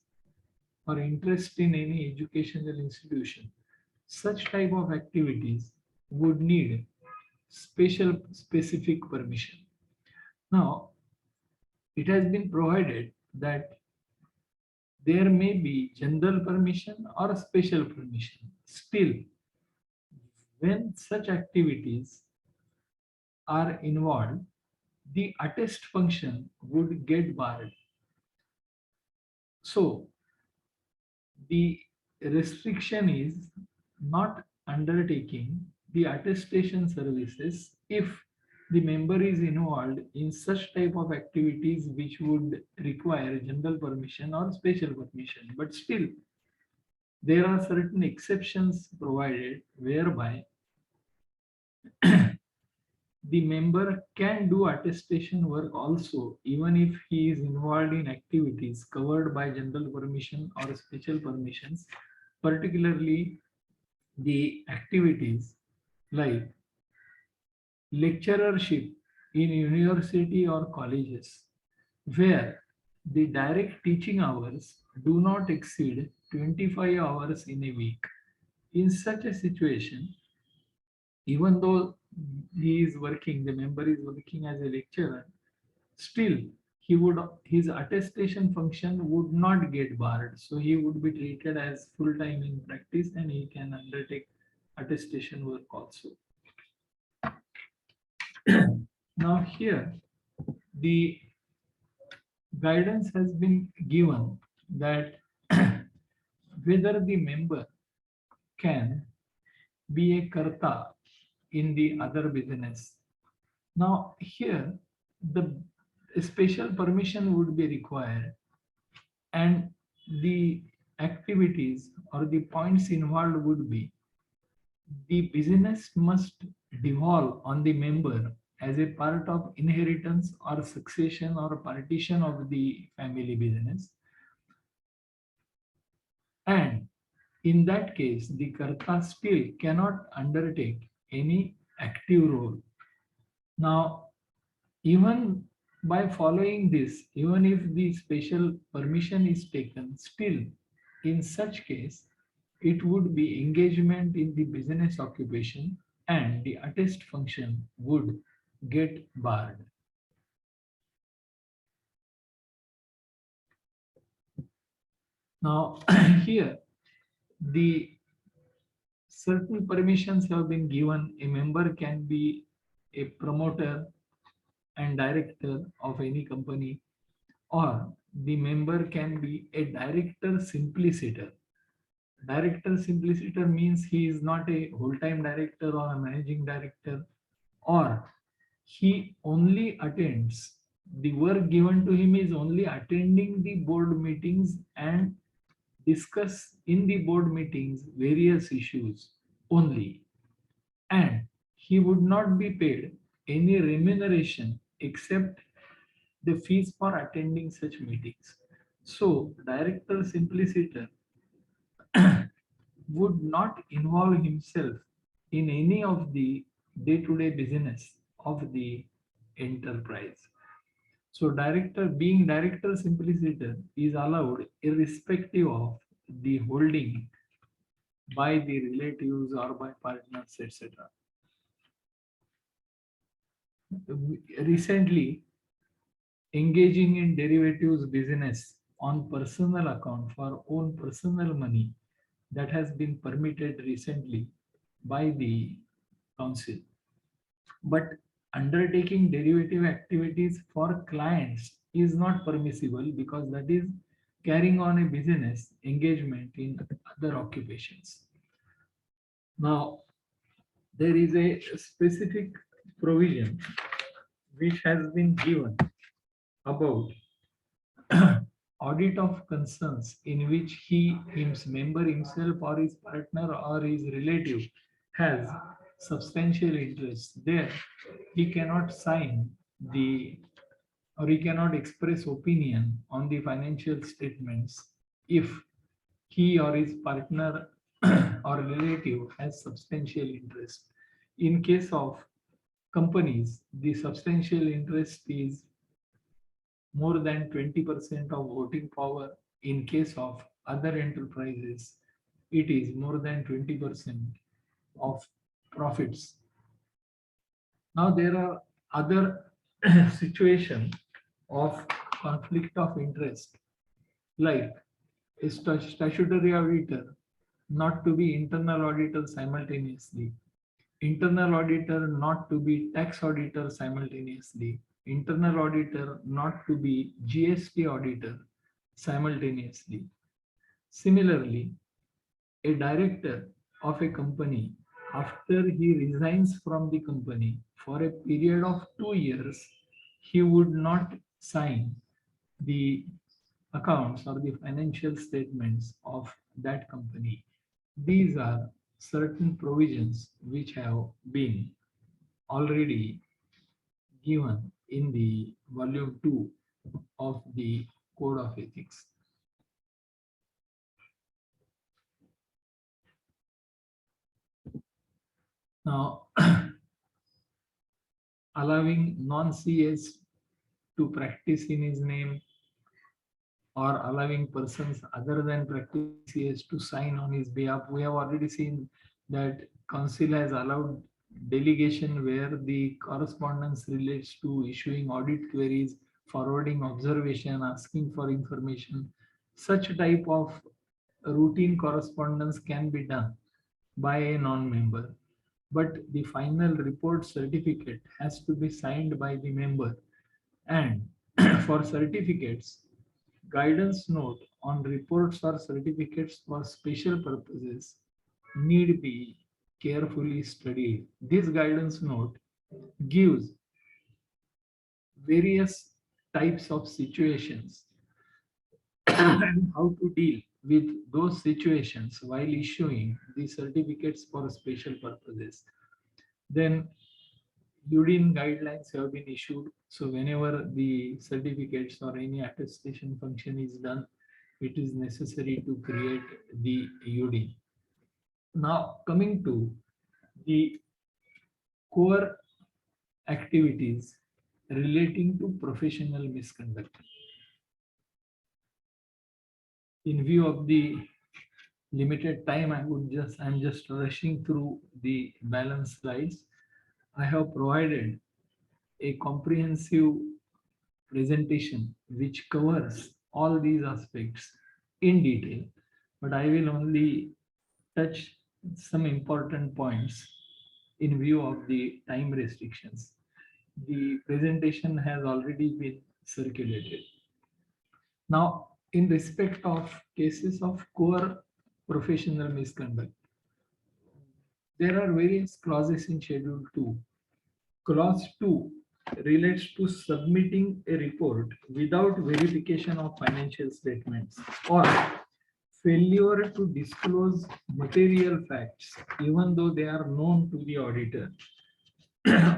or interest in any educational institution. Such type of activities would need specific permission. Now, it has been provided that there may be general permission or special permission. Still, when such activities are involved, the attest function would get barred. So, the restriction is not undertaking the attestation services if the member is involved in such type of activities which would require general permission or special permission. But still, there are certain exceptions provided whereby the member can do attestation work also, even if he is involved in activities covered by general permission or special permissions, particularly the activities like lecturership in university or colleges, where the direct teaching hours do not exceed 25 hours in a week. In such a situation, even though he is working, the member is working as a lecturer, still his attestation function would not get barred. So he would be treated as full-time in practice and he can undertake attestation work also. Now here, the guidance has been given that whether the member can be a karta in the other business. Now here, the special permission would be required and the activities or the points involved would be the business must devolve on the member as a part of inheritance or succession or partition of the family business. And in that case, the karta still cannot undertake any active role. Now, even by following this, even if the special permission is taken, still in such case, it would be engagement in the business occupation and the attest function would get barred. Now, here, the certain permissions have been given. A member can be a promoter and director of any company, or the member can be a director simpliciter. Director simpliciter means he is not a whole-time director or a managing director, or he only attends, the work given to him is only attending the board meetings and discuss in the board meetings various issues only, and he would not be paid any remuneration except the fees for attending such meetings. So director simpliciter would not involve himself in any of the day-to-day business of the enterprise. So being director simpliciter is allowed irrespective of the holding by the relatives or by partners, etc. Recently, engaging in derivatives business on personal account for own personal money, that has been permitted recently by the council. But undertaking derivative activities for clients is not permissible because that is carrying on a business engagement in other occupations. Now, there is a specific provision which has been given about audit of concerns in which his member himself or his partner or his relative has substantial interest. There he cannot sign or he cannot express opinion on the financial statements if he or his partner or relative has substantial interest. In case of companies, the substantial interest is more than 20% of voting power. In case of other enterprises, it is more than 20% of profits. Now there are other situations of conflict of interest, like a statutory auditor not to be internal auditor simultaneously, internal auditor not to be tax auditor simultaneously, internal auditor not to be GST auditor simultaneously. Similarly, a director of a company after he resigns from the company for a period of 2 years, he would not sign the accounts or the financial statements of that company. These are certain provisions which have been already given in the volume 2 of the Code of Ethics. Now, allowing non-CS to practice in his name, or allowing persons other than practice CS to sign on his behalf. We have already seen that council has allowed delegation where the correspondence relates to issuing audit queries, forwarding observation, asking for information. Such type of routine correspondence can be done by a non-member, but the final report certificate has to be signed by the member. And for certificates, guidance note on reports or certificates for special purposes need be carefully studied. This guidance note gives various types of situations and how to deal with those situations while issuing the certificates for special purposes. Then UDIN guidelines have been issued. So whenever the certificates or any attestation function is done, it is necessary to create the UDIN. Now coming to the core activities relating to professional misconduct. In view of the limited time, I'm just rushing through the balance slides. I have provided a comprehensive presentation which covers all these aspects in detail, but I will only touch some important points in view of the time restrictions. The presentation has already been circulated. Now, in respect of cases of core professional misconduct, there are various clauses in Schedule 2. Clause 2 relates to submitting a report without verification of financial statements or failure to disclose material facts even though they are known to the auditor,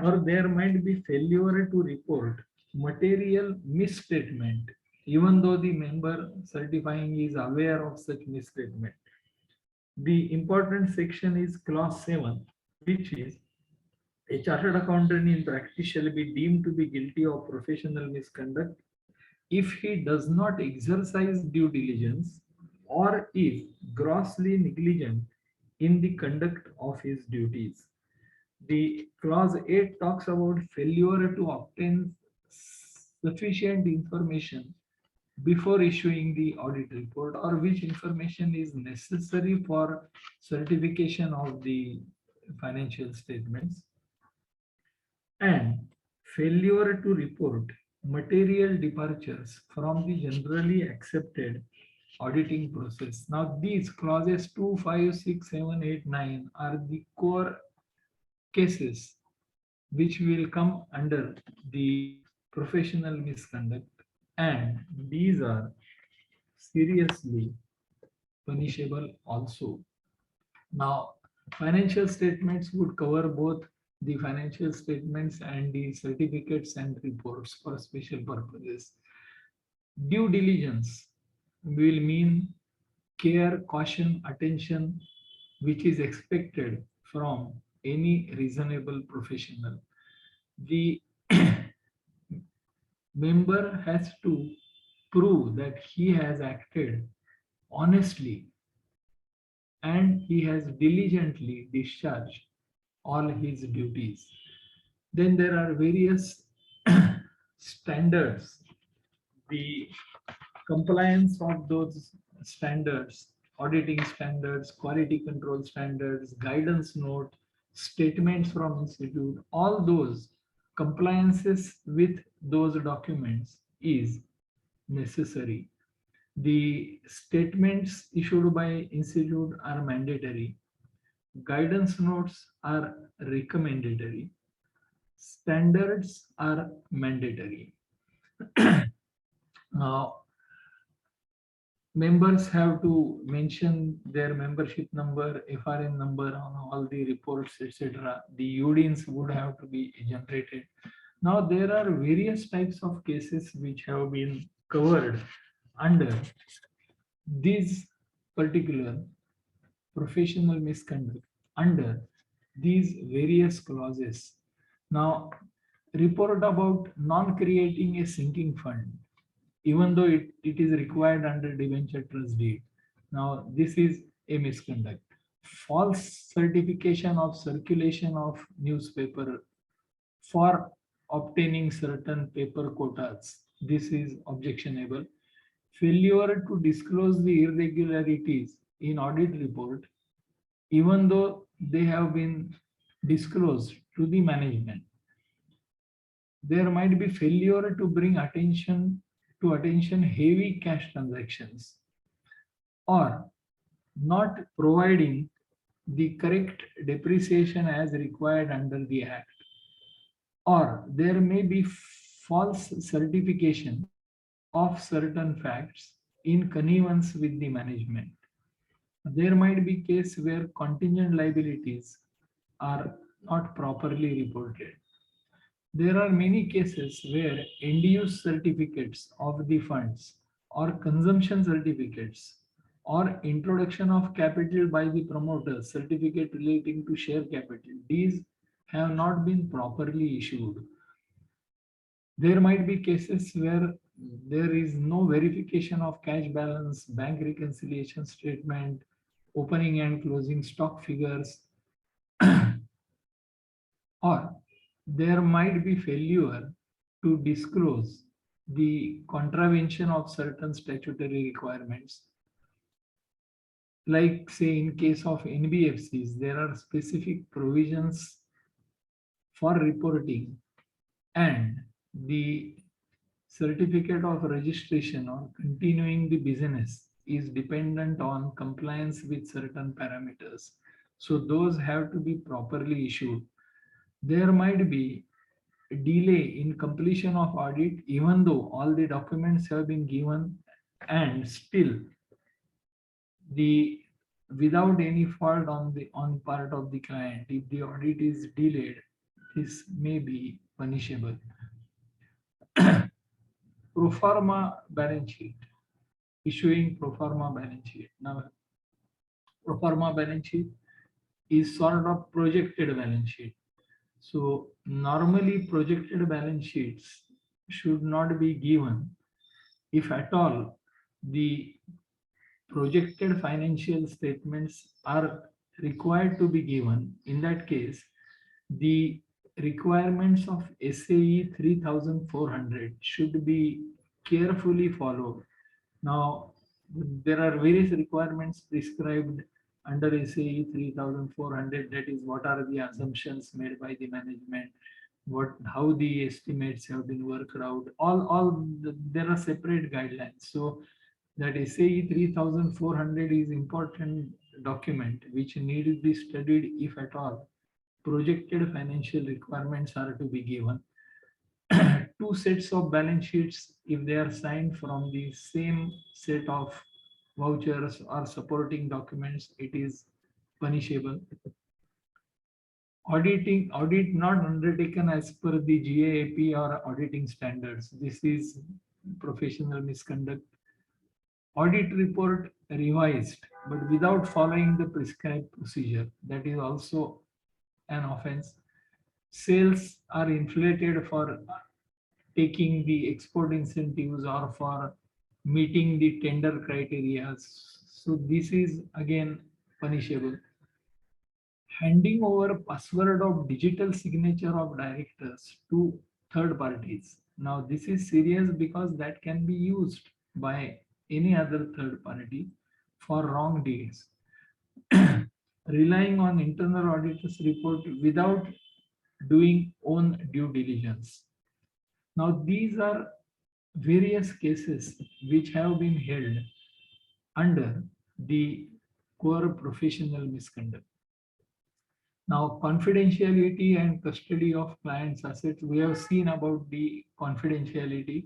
or there might be failure to report material misstatement even though the member certifying is aware of such misstatement. The important section is clause 7, which is a chartered accountant in practice shall be deemed to be guilty of professional misconduct if he does not exercise due diligence or is grossly negligent in the conduct of his duties. The clause 8 talks about failure to obtain sufficient information before issuing the audit report, or which information is necessary for certification of the financial statements, and failure to report material departures from the generally accepted auditing process. Now, these clauses 2, 5, 6, 7, 8, 9 are the core cases which will come under the professional misconduct, and these are seriously punishable also. Now, financial statements would cover both the financial statements and the certificates and reports for special purposes. Due diligence will mean care, caution, attention, which is expected from any reasonable professional. The member has to prove that he has acted honestly and he has diligently discharged all his duties. Then there are various standards. The compliance of those standards, auditing standards, quality control standards, guidance note, statements from institute, all those compliances with those documents is necessary. The statements issued by institute are mandatory. Guidance notes are recommendatory. Standards are mandatory. Now, members have to mention their membership number, FRN number on all the reports, etc. The UDINs would have to be generated. Now, there are various types of cases which have been covered under these particular professional misconduct under these various clauses. Now, report about non-creating a sinking fund, even though it is required under debenture trust deed. Now, this is a misconduct. False certification of circulation of newspaper for obtaining certain paper quotas. This is objectionable. Failure to disclose the irregularities in audit report, even though they have been disclosed to the management. There might be failure to bring attention heavy cash transactions, or not providing the correct depreciation as required under the act, or there may be false certification of certain facts in connivance with the management. There might be case where contingent liabilities are not properly reported. There are many cases where end-use certificates of the funds or consumption certificates or introduction of capital by the promoter, certificate relating to share capital, these have not been properly issued. There might be cases where there is no verification of cash balance, bank reconciliation statement, opening and closing stock figures, or there might be failure to disclose the contravention of certain statutory requirements. Like, say, in case of NBFCs, there are specific provisions for reporting, and the certificate of registration or continuing the business is dependent on compliance with certain parameters. So those have to be properly issued. There might be a delay in completion of audit, even though all the documents have been given, and still the without any fault on part of the client, if the audit is delayed, this may be punishable. Pro forma balance sheet, issuing pro forma balance sheet. Now, pro forma balance sheet is sort of projected balance sheet. So normally projected balance sheets should not be given. If at all the projected financial statements are required to be given, in that case, the requirements of SAE 3400 should be carefully followed. Now, there are various requirements prescribed under SAE 3400. That is, what are the assumptions made by the management, how the estimates have been worked out. There are separate guidelines. So that SAE 3400 is important document which need to be studied if at all projected financial requirements are to be given. Two sets of balance sheets, if they are signed from the same set of vouchers or supporting documents, it is punishable. Audit not undertaken as per the GAAP or auditing standards, this is professional misconduct. Audit report revised but without following the prescribed procedure, that is also an offense. Sales are inflated for taking the export incentives or for meeting the tender criteria. So this is again punishable. Handing over password of digital signature of directors to third parties. Now this is serious because that can be used by any other third party for wrong deeds. Relying on internal auditor's report without doing own due diligence. Now these are various cases which have been held under the core professional misconduct. Now, confidentiality and custody of clients' assets. We have seen about the confidentiality.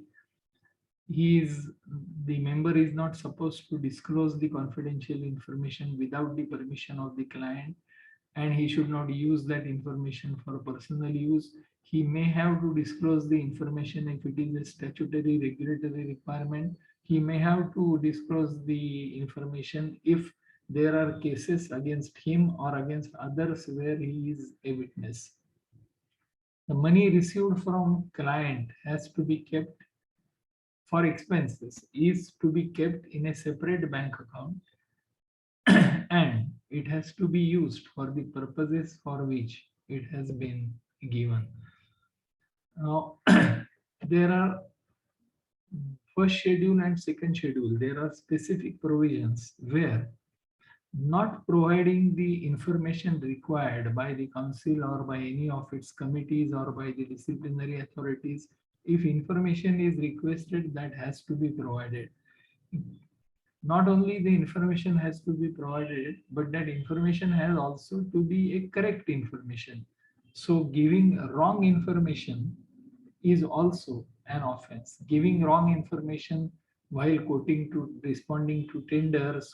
The member is not supposed to disclose the confidential information without the permission of the client, and he should not use that information for personal use. He may have to disclose the information if it is a statutory regulatory requirement. He may have to disclose the information if there are cases against him or against others where he is a witness. The money received from client has to be kept for expenses, is to be kept in a separate bank account, and it has to be used for the purposes for which it has been given. Now, there are first schedule and second schedule. There are specific provisions where not providing the information required by the council or by any of its committees or by the disciplinary authorities, if information is requested, that has to be provided. Not only the information has to be provided, but that information has also to be a correct information. So giving wrong information is also an offense. Giving wrong information while quoting to responding to tenders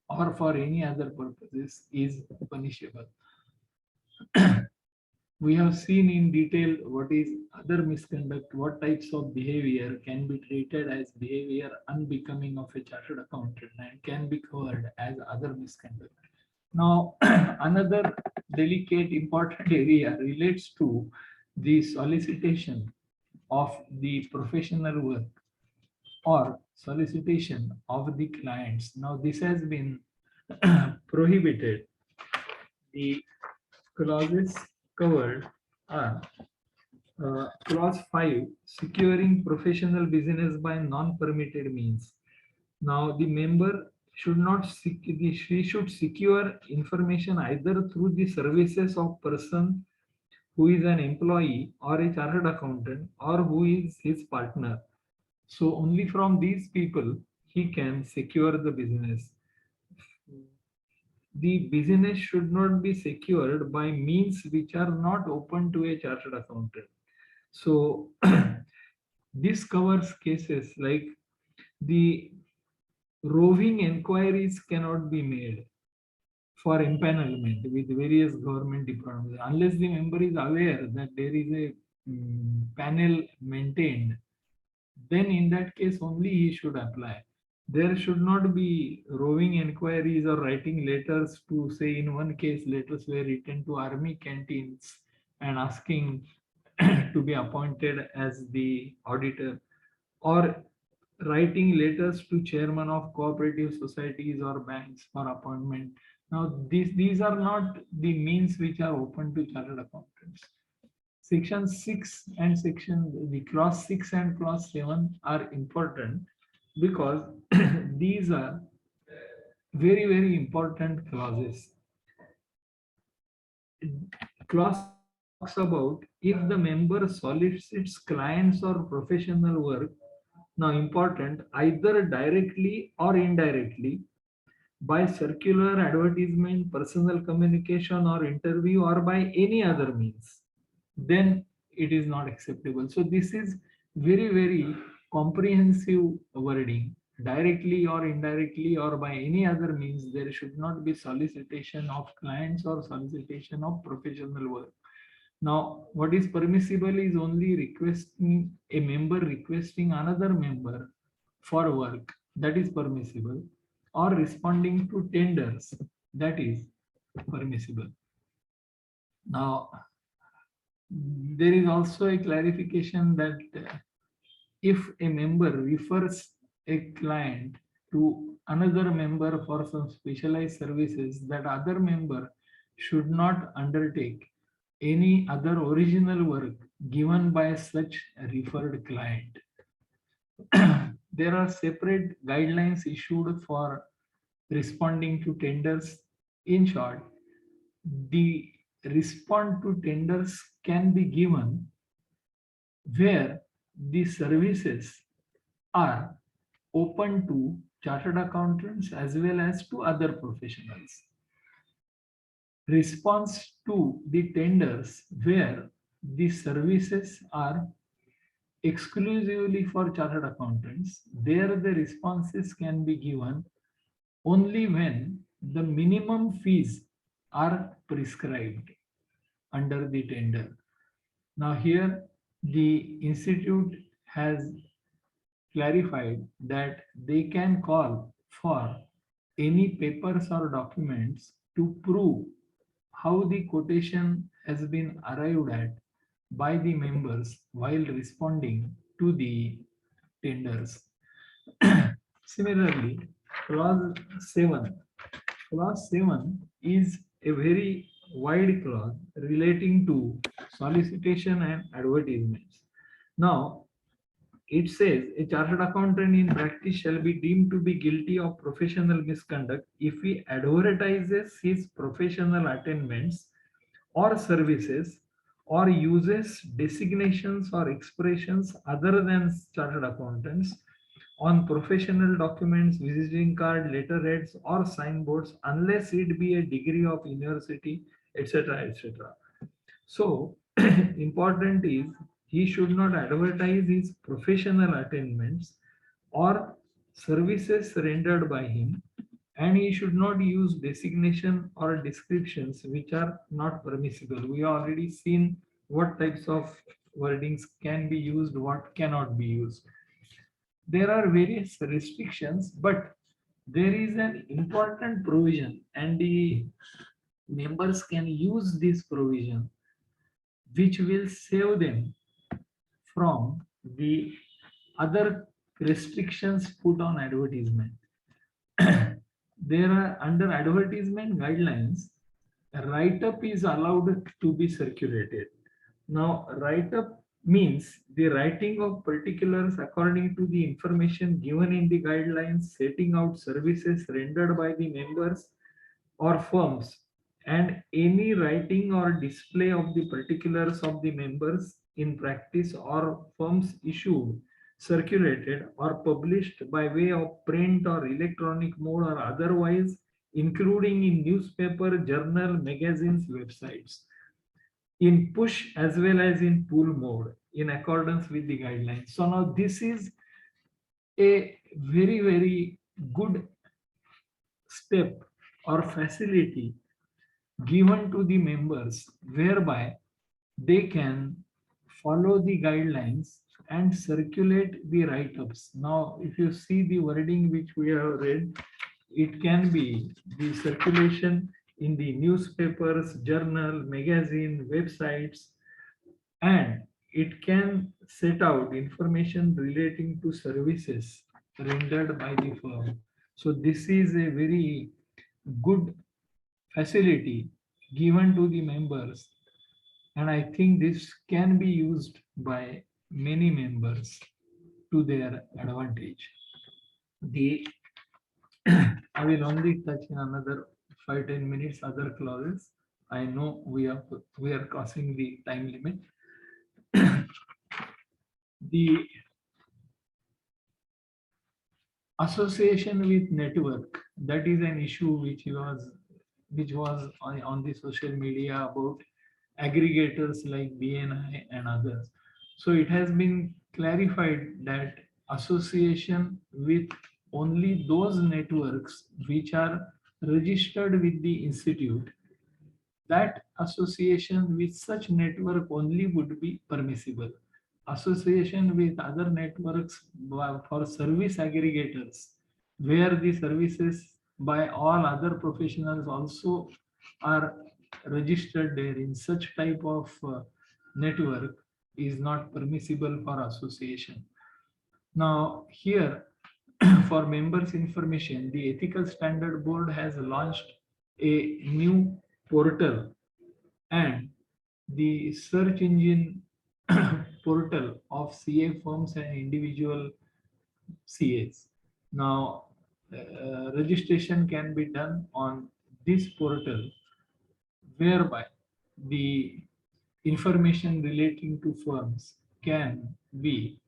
or for any other purposes is punishable. We have seen in detail what is other misconduct, what types of behavior can be treated as behavior unbecoming of a chartered accountant and can be covered as other misconduct. Now, another delicate important area relates to the solicitation of the professional work or solicitation of the clients. Now, this has been prohibited. The clauses covered are clause 5, securing professional business by non-permitted means. Now, the member should not she should secure information either through the services of person who is an employee or a chartered accountant or who is his partner. So only from these people he can secure the business. The business should not be secured by means which are not open to a chartered accountant. So this covers cases like the roving inquiries cannot be made for empanelment with various government departments unless the member is aware that there is a panel maintained. Then in that case only he should apply. There should not be roving inquiries or writing letters to, say, in one case letters were written to army canteens and asking to be appointed as the auditor, or writing letters to chairman of cooperative societies or banks for appointment. Now these are not the means which are open to chartered accountants. Section 6 and the clause 6 and clause 7 are important because these are very, very important clauses. Clause 6 talks about if the member solicits clients or professional work, now important, either directly or indirectly by circular, advertisement, personal communication or interview or by any other means, then it is not acceptable. So this is very, very comprehensive wording. Directly or indirectly or by any other means, there should not be solicitation of clients or solicitation of professional work. Now, what is permissible is only requesting a member requesting another member for work, that is permissible, or responding to tenders, that is permissible. Now, there is also a clarification that if a member refers a client to another member for some specialized services, that other member should not undertake any other original work given by such a referred client. There are separate guidelines issued for responding to tenders. In short, the respond to tenders can be given where the services are open to chartered accountants as well as to other professionals. response to the tenders where the services are exclusively for chartered accountants, there the responses can be given only when the minimum fees are prescribed under the tender. Now here the institute has clarified that they can call for any papers or documents to prove how the quotation has been arrived at by the members while responding to the tenders. Similarly, clause 7. Clause 7 is a very wide clause relating to solicitation and advertisements. Now, it says a chartered accountant in practice shall be deemed to be guilty of professional misconduct if he advertises his professional attainments or services or uses designations or expressions other than chartered accountants on professional documents, visiting card, letterheads, or signboards, unless it be a degree of university, etc., etc. So, important is he should not advertise his professional attainments or services rendered by him, and he should not use designation or descriptions which are not permissible. We already seen what types of wordings can be used, what cannot be used. There are various restrictions, but there is an important provision, and the members can use this provision which will save them from the other restrictions put on advertisement. There are, under advertisement guidelines, a write-up is allowed to be circulated. Now, write-up means the writing of particulars according to the information given in the guidelines, setting out services rendered by the members or firms, and any writing or display of the particulars of the members in practice or firms issued, circulated, or published by way of print or electronic mode or otherwise, including in newspaper, journal, magazines, websites, in push as well as in pull mode, in accordance with the guidelines. So now this is a very, very good step or facility given to the members whereby they can follow the guidelines and circulate the write-ups. Now, if you see the wording which we have read, it can be the circulation in the newspapers, journal, magazine, websites, and it can set out information relating to services rendered by the firm. So this is a very good facility given to the members, and I think this can be used by many members to their advantage. The I will only touch in another 5-10 minutes other clauses. I know we are crossing the time limit. The association with network, that is an issue which was on the social media about aggregators like BNI and others. So it has been clarified that association with only those networks which are registered with the institute, that association with such network only would be permissible. Association with other networks for service aggregators, where the services by all other professionals also are registered there, in such type of network is not permissible for association. Now here, for members information, the Ethical Standard Board has launched a new portal and the search engine portal of CA firms and individual CAs. Now, registration can be done on this portal, whereby the information relating to firms can be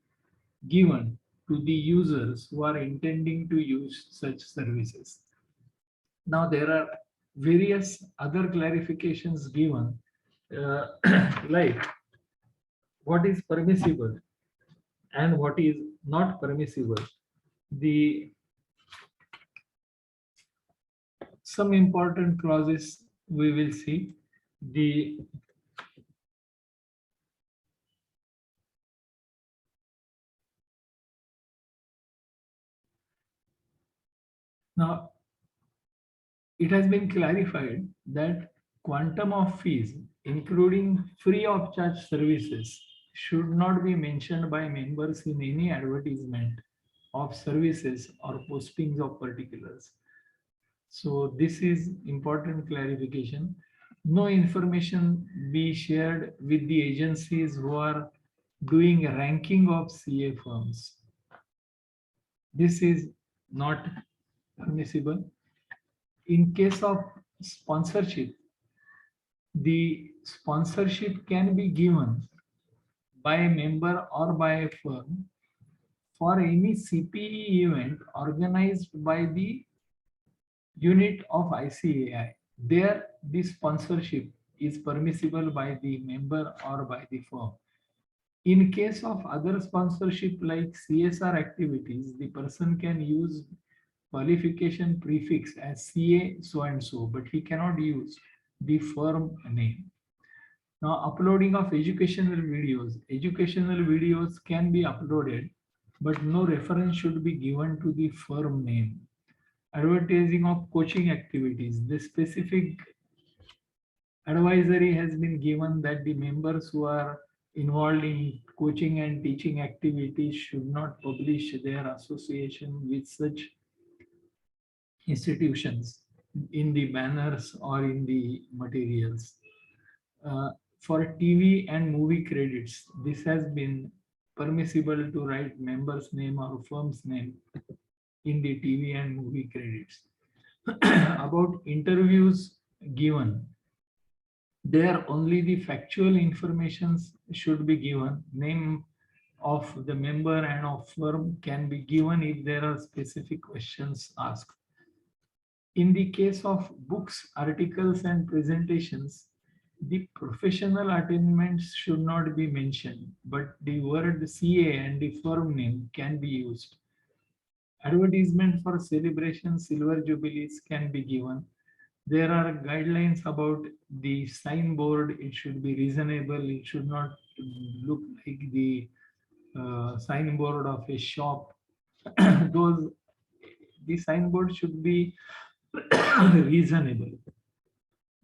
given to the users who are intending to use such services. Now, there are various other clarifications given, like what is permissible and what is not permissible. The some important clauses we will see. The now it has been clarified that quantum of fees, including free of charge services, should not be mentioned by members in any advertisement of services or postings of particulars. So this is important clarification. No information be shared with the agencies who are doing ranking of CA firms. This is not permissible. In case of sponsorship, the sponsorship can be given by a member or by a firm for any CPE event organized by the unit of ICAI. There, the sponsorship is permissible by the member or by the firm. In case of other sponsorship like CSR activities, the person can use qualification prefix as CA so and so, but he cannot use the firm name. Now, uploading of educational videos can be uploaded, but no reference should be given to the firm name. Advertising of coaching activities, the specific advisory has been given that the members who are involved in coaching and teaching activities should not publish their association with such institutions in the banners or in the materials. For TV and movie credits, this has been permissible to write member's name or firm's name in the TV and movie credits. About interviews given, there only the factual information should be given. Name of the member and of firm can be given if there are specific questions asked. In the case of books, articles, and presentations, the professional attainments should not be mentioned, but the word CA and the firm name can be used. Advertisement for celebration silver jubilees can be given. There are guidelines about the signboard. It should be reasonable. It should not look like the signboard of a shop. The signboard should be reasonable.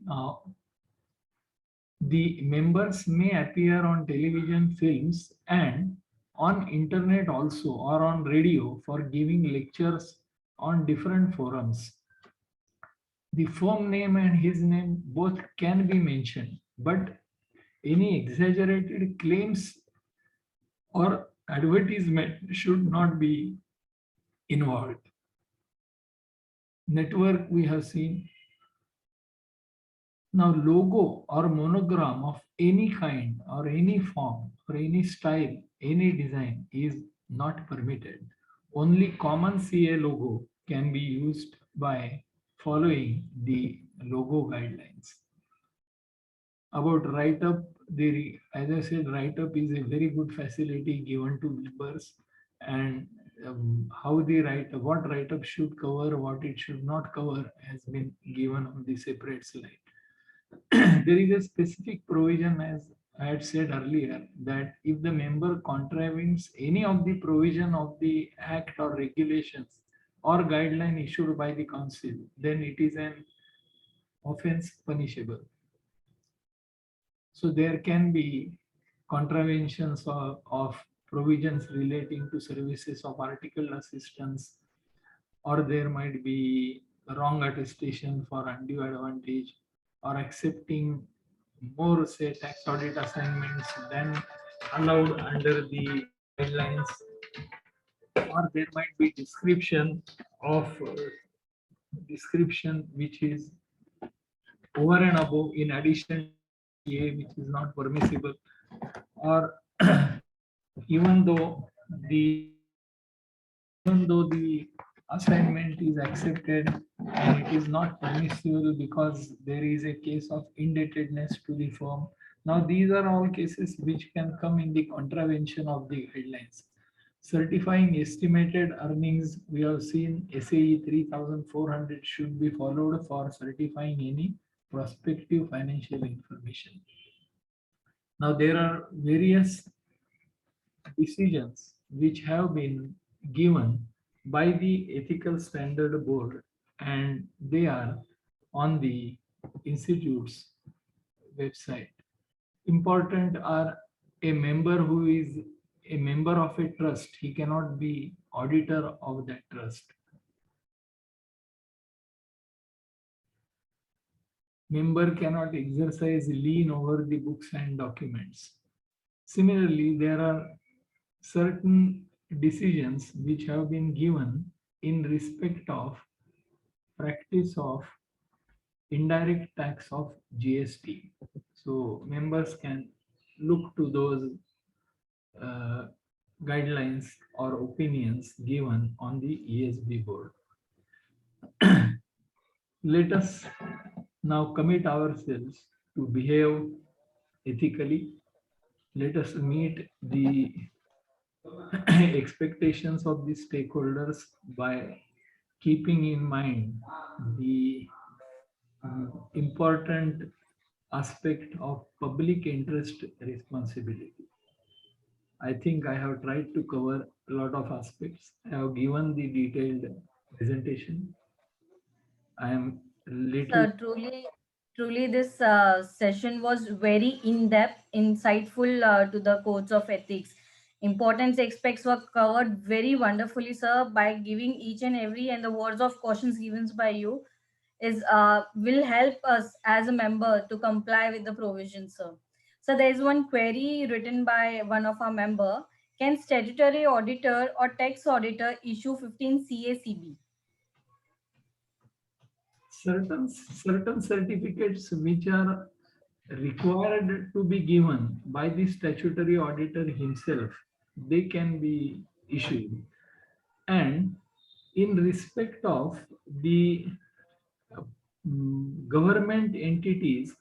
Now, the members may appear on television, films, and on internet also, or on radio for giving lectures on different forums. The firm name and his name both can be mentioned, but any exaggerated claims or advertisement should not be involved. Network we have seen. Now, logo or monogram of any kind or any form or any style, any design is not permitted. Only common CA logo can be used by following the logo guidelines. About write-up, as I said, write-up is a very good facility given to members, and how the what write-up should cover, what it should not cover has been given on the separate slide. There is a specific provision, as I had said earlier, that if the member contravenes any of the provision of the act or regulations or guideline issued by the council, then it is an offense punishable. So there can be contraventions of provisions relating to services of article assistance, or there might be wrong attestation for undue advantage, or accepting more, say, tax audit assignments than allowed under the guidelines, or there might be description which is over and above in addition to A, which is not permissible, or even though the assignment is accepted and it is not permissible because there is a case of indebtedness to the firm. Now, these are all cases which can come in the contravention of the guidelines. Certifying estimated earnings, we have seen SAE 3400 should be followed for certifying any prospective financial information. Now, there are various decisions which have been given by the Ethical Standard Board, and they are on the institute's website. Important are a member who is a member of a trust, he cannot be auditor of that trust. Member cannot exercise lien over the books and documents. Similarly, there are certain decisions which have been given in respect of practice of indirect tax of GST. So members can look to those guidelines or opinions given on the ESB board. Let us now commit ourselves to behave ethically. Let us meet the expectations of the stakeholders by keeping in mind the important aspect of public interest responsibility. I think I have tried to cover a lot of aspects. I have given the detailed presentation. I am little. Truly, this session was very in-depth, insightful to the codes of ethics. Important aspects were covered very wonderfully, sir, by giving each and every and the words of cautions given by you is will help us as a member to comply with the provisions, sir. So there is one query written by one of our member. Can statutory auditor or tax auditor issue 15 CACB? Certain certificates which are required to be given by the statutory auditor himself, they can be issued. And in respect of the government entities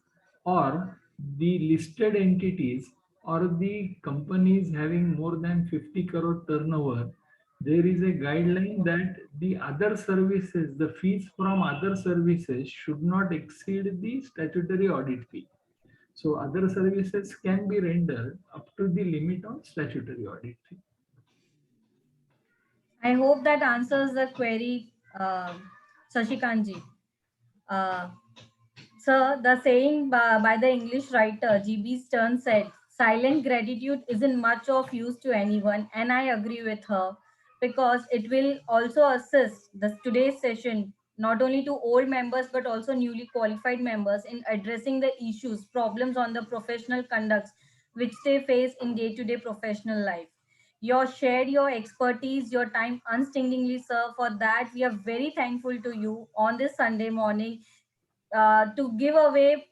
or the listed entities or the companies having more than 50 crore turnover, there is a guideline that the other services, the fees from other services should not exceed the statutory audit fee. So other services can be rendered up to the limit of statutory audit fee. I hope that answers the query, Shashikant ji. Sir, the saying by the English writer G.B. Stern said, silent gratitude isn't much of use to anyone, and I agree with her because it will also assist today's session not only to old members but also newly qualified members in addressing the issues, problems on the professional conducts which they face in day-to-day professional life. You shared your expertise, your time unstintingly, sir. For that, we are very thankful to you on this Sunday morning to give away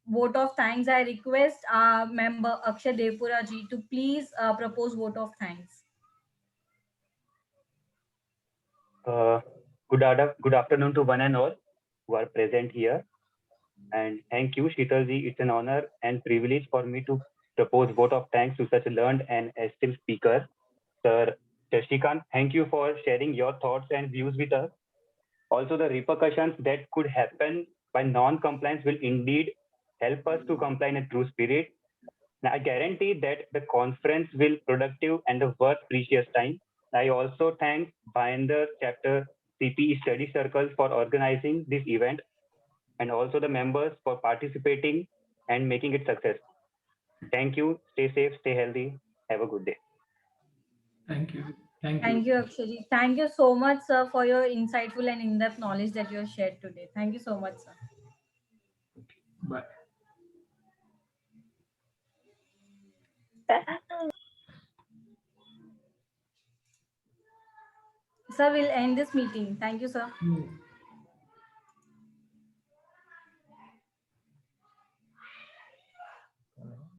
vote of thanks. I request our member Akshay Devpura ji to please propose vote of thanks. Good afternoon to one and all who are present here. And thank you, Sheetal ji. It's an honor and privilege for me to propose vote of thanks to such a learned and esteemed speaker. Sir Shashikant, thank you for sharing your thoughts and views with us. Also, the repercussions that could happen by non-compliance will indeed help us to comply in a true spirit. Now, I guarantee that the conference will productive and worth precious time. I also thank Bhayander Chapter CPE Study Circle for organizing this event and also the members for participating and making it success. Thank you. Stay safe, stay healthy. Have a good day. Thank you. Thank you. Thank you, Akshay. Thank you so much, sir, for your insightful and in-depth knowledge that you have shared today. Thank you so much, sir. Bye. Sir, we'll end this meeting. Thank you, sir.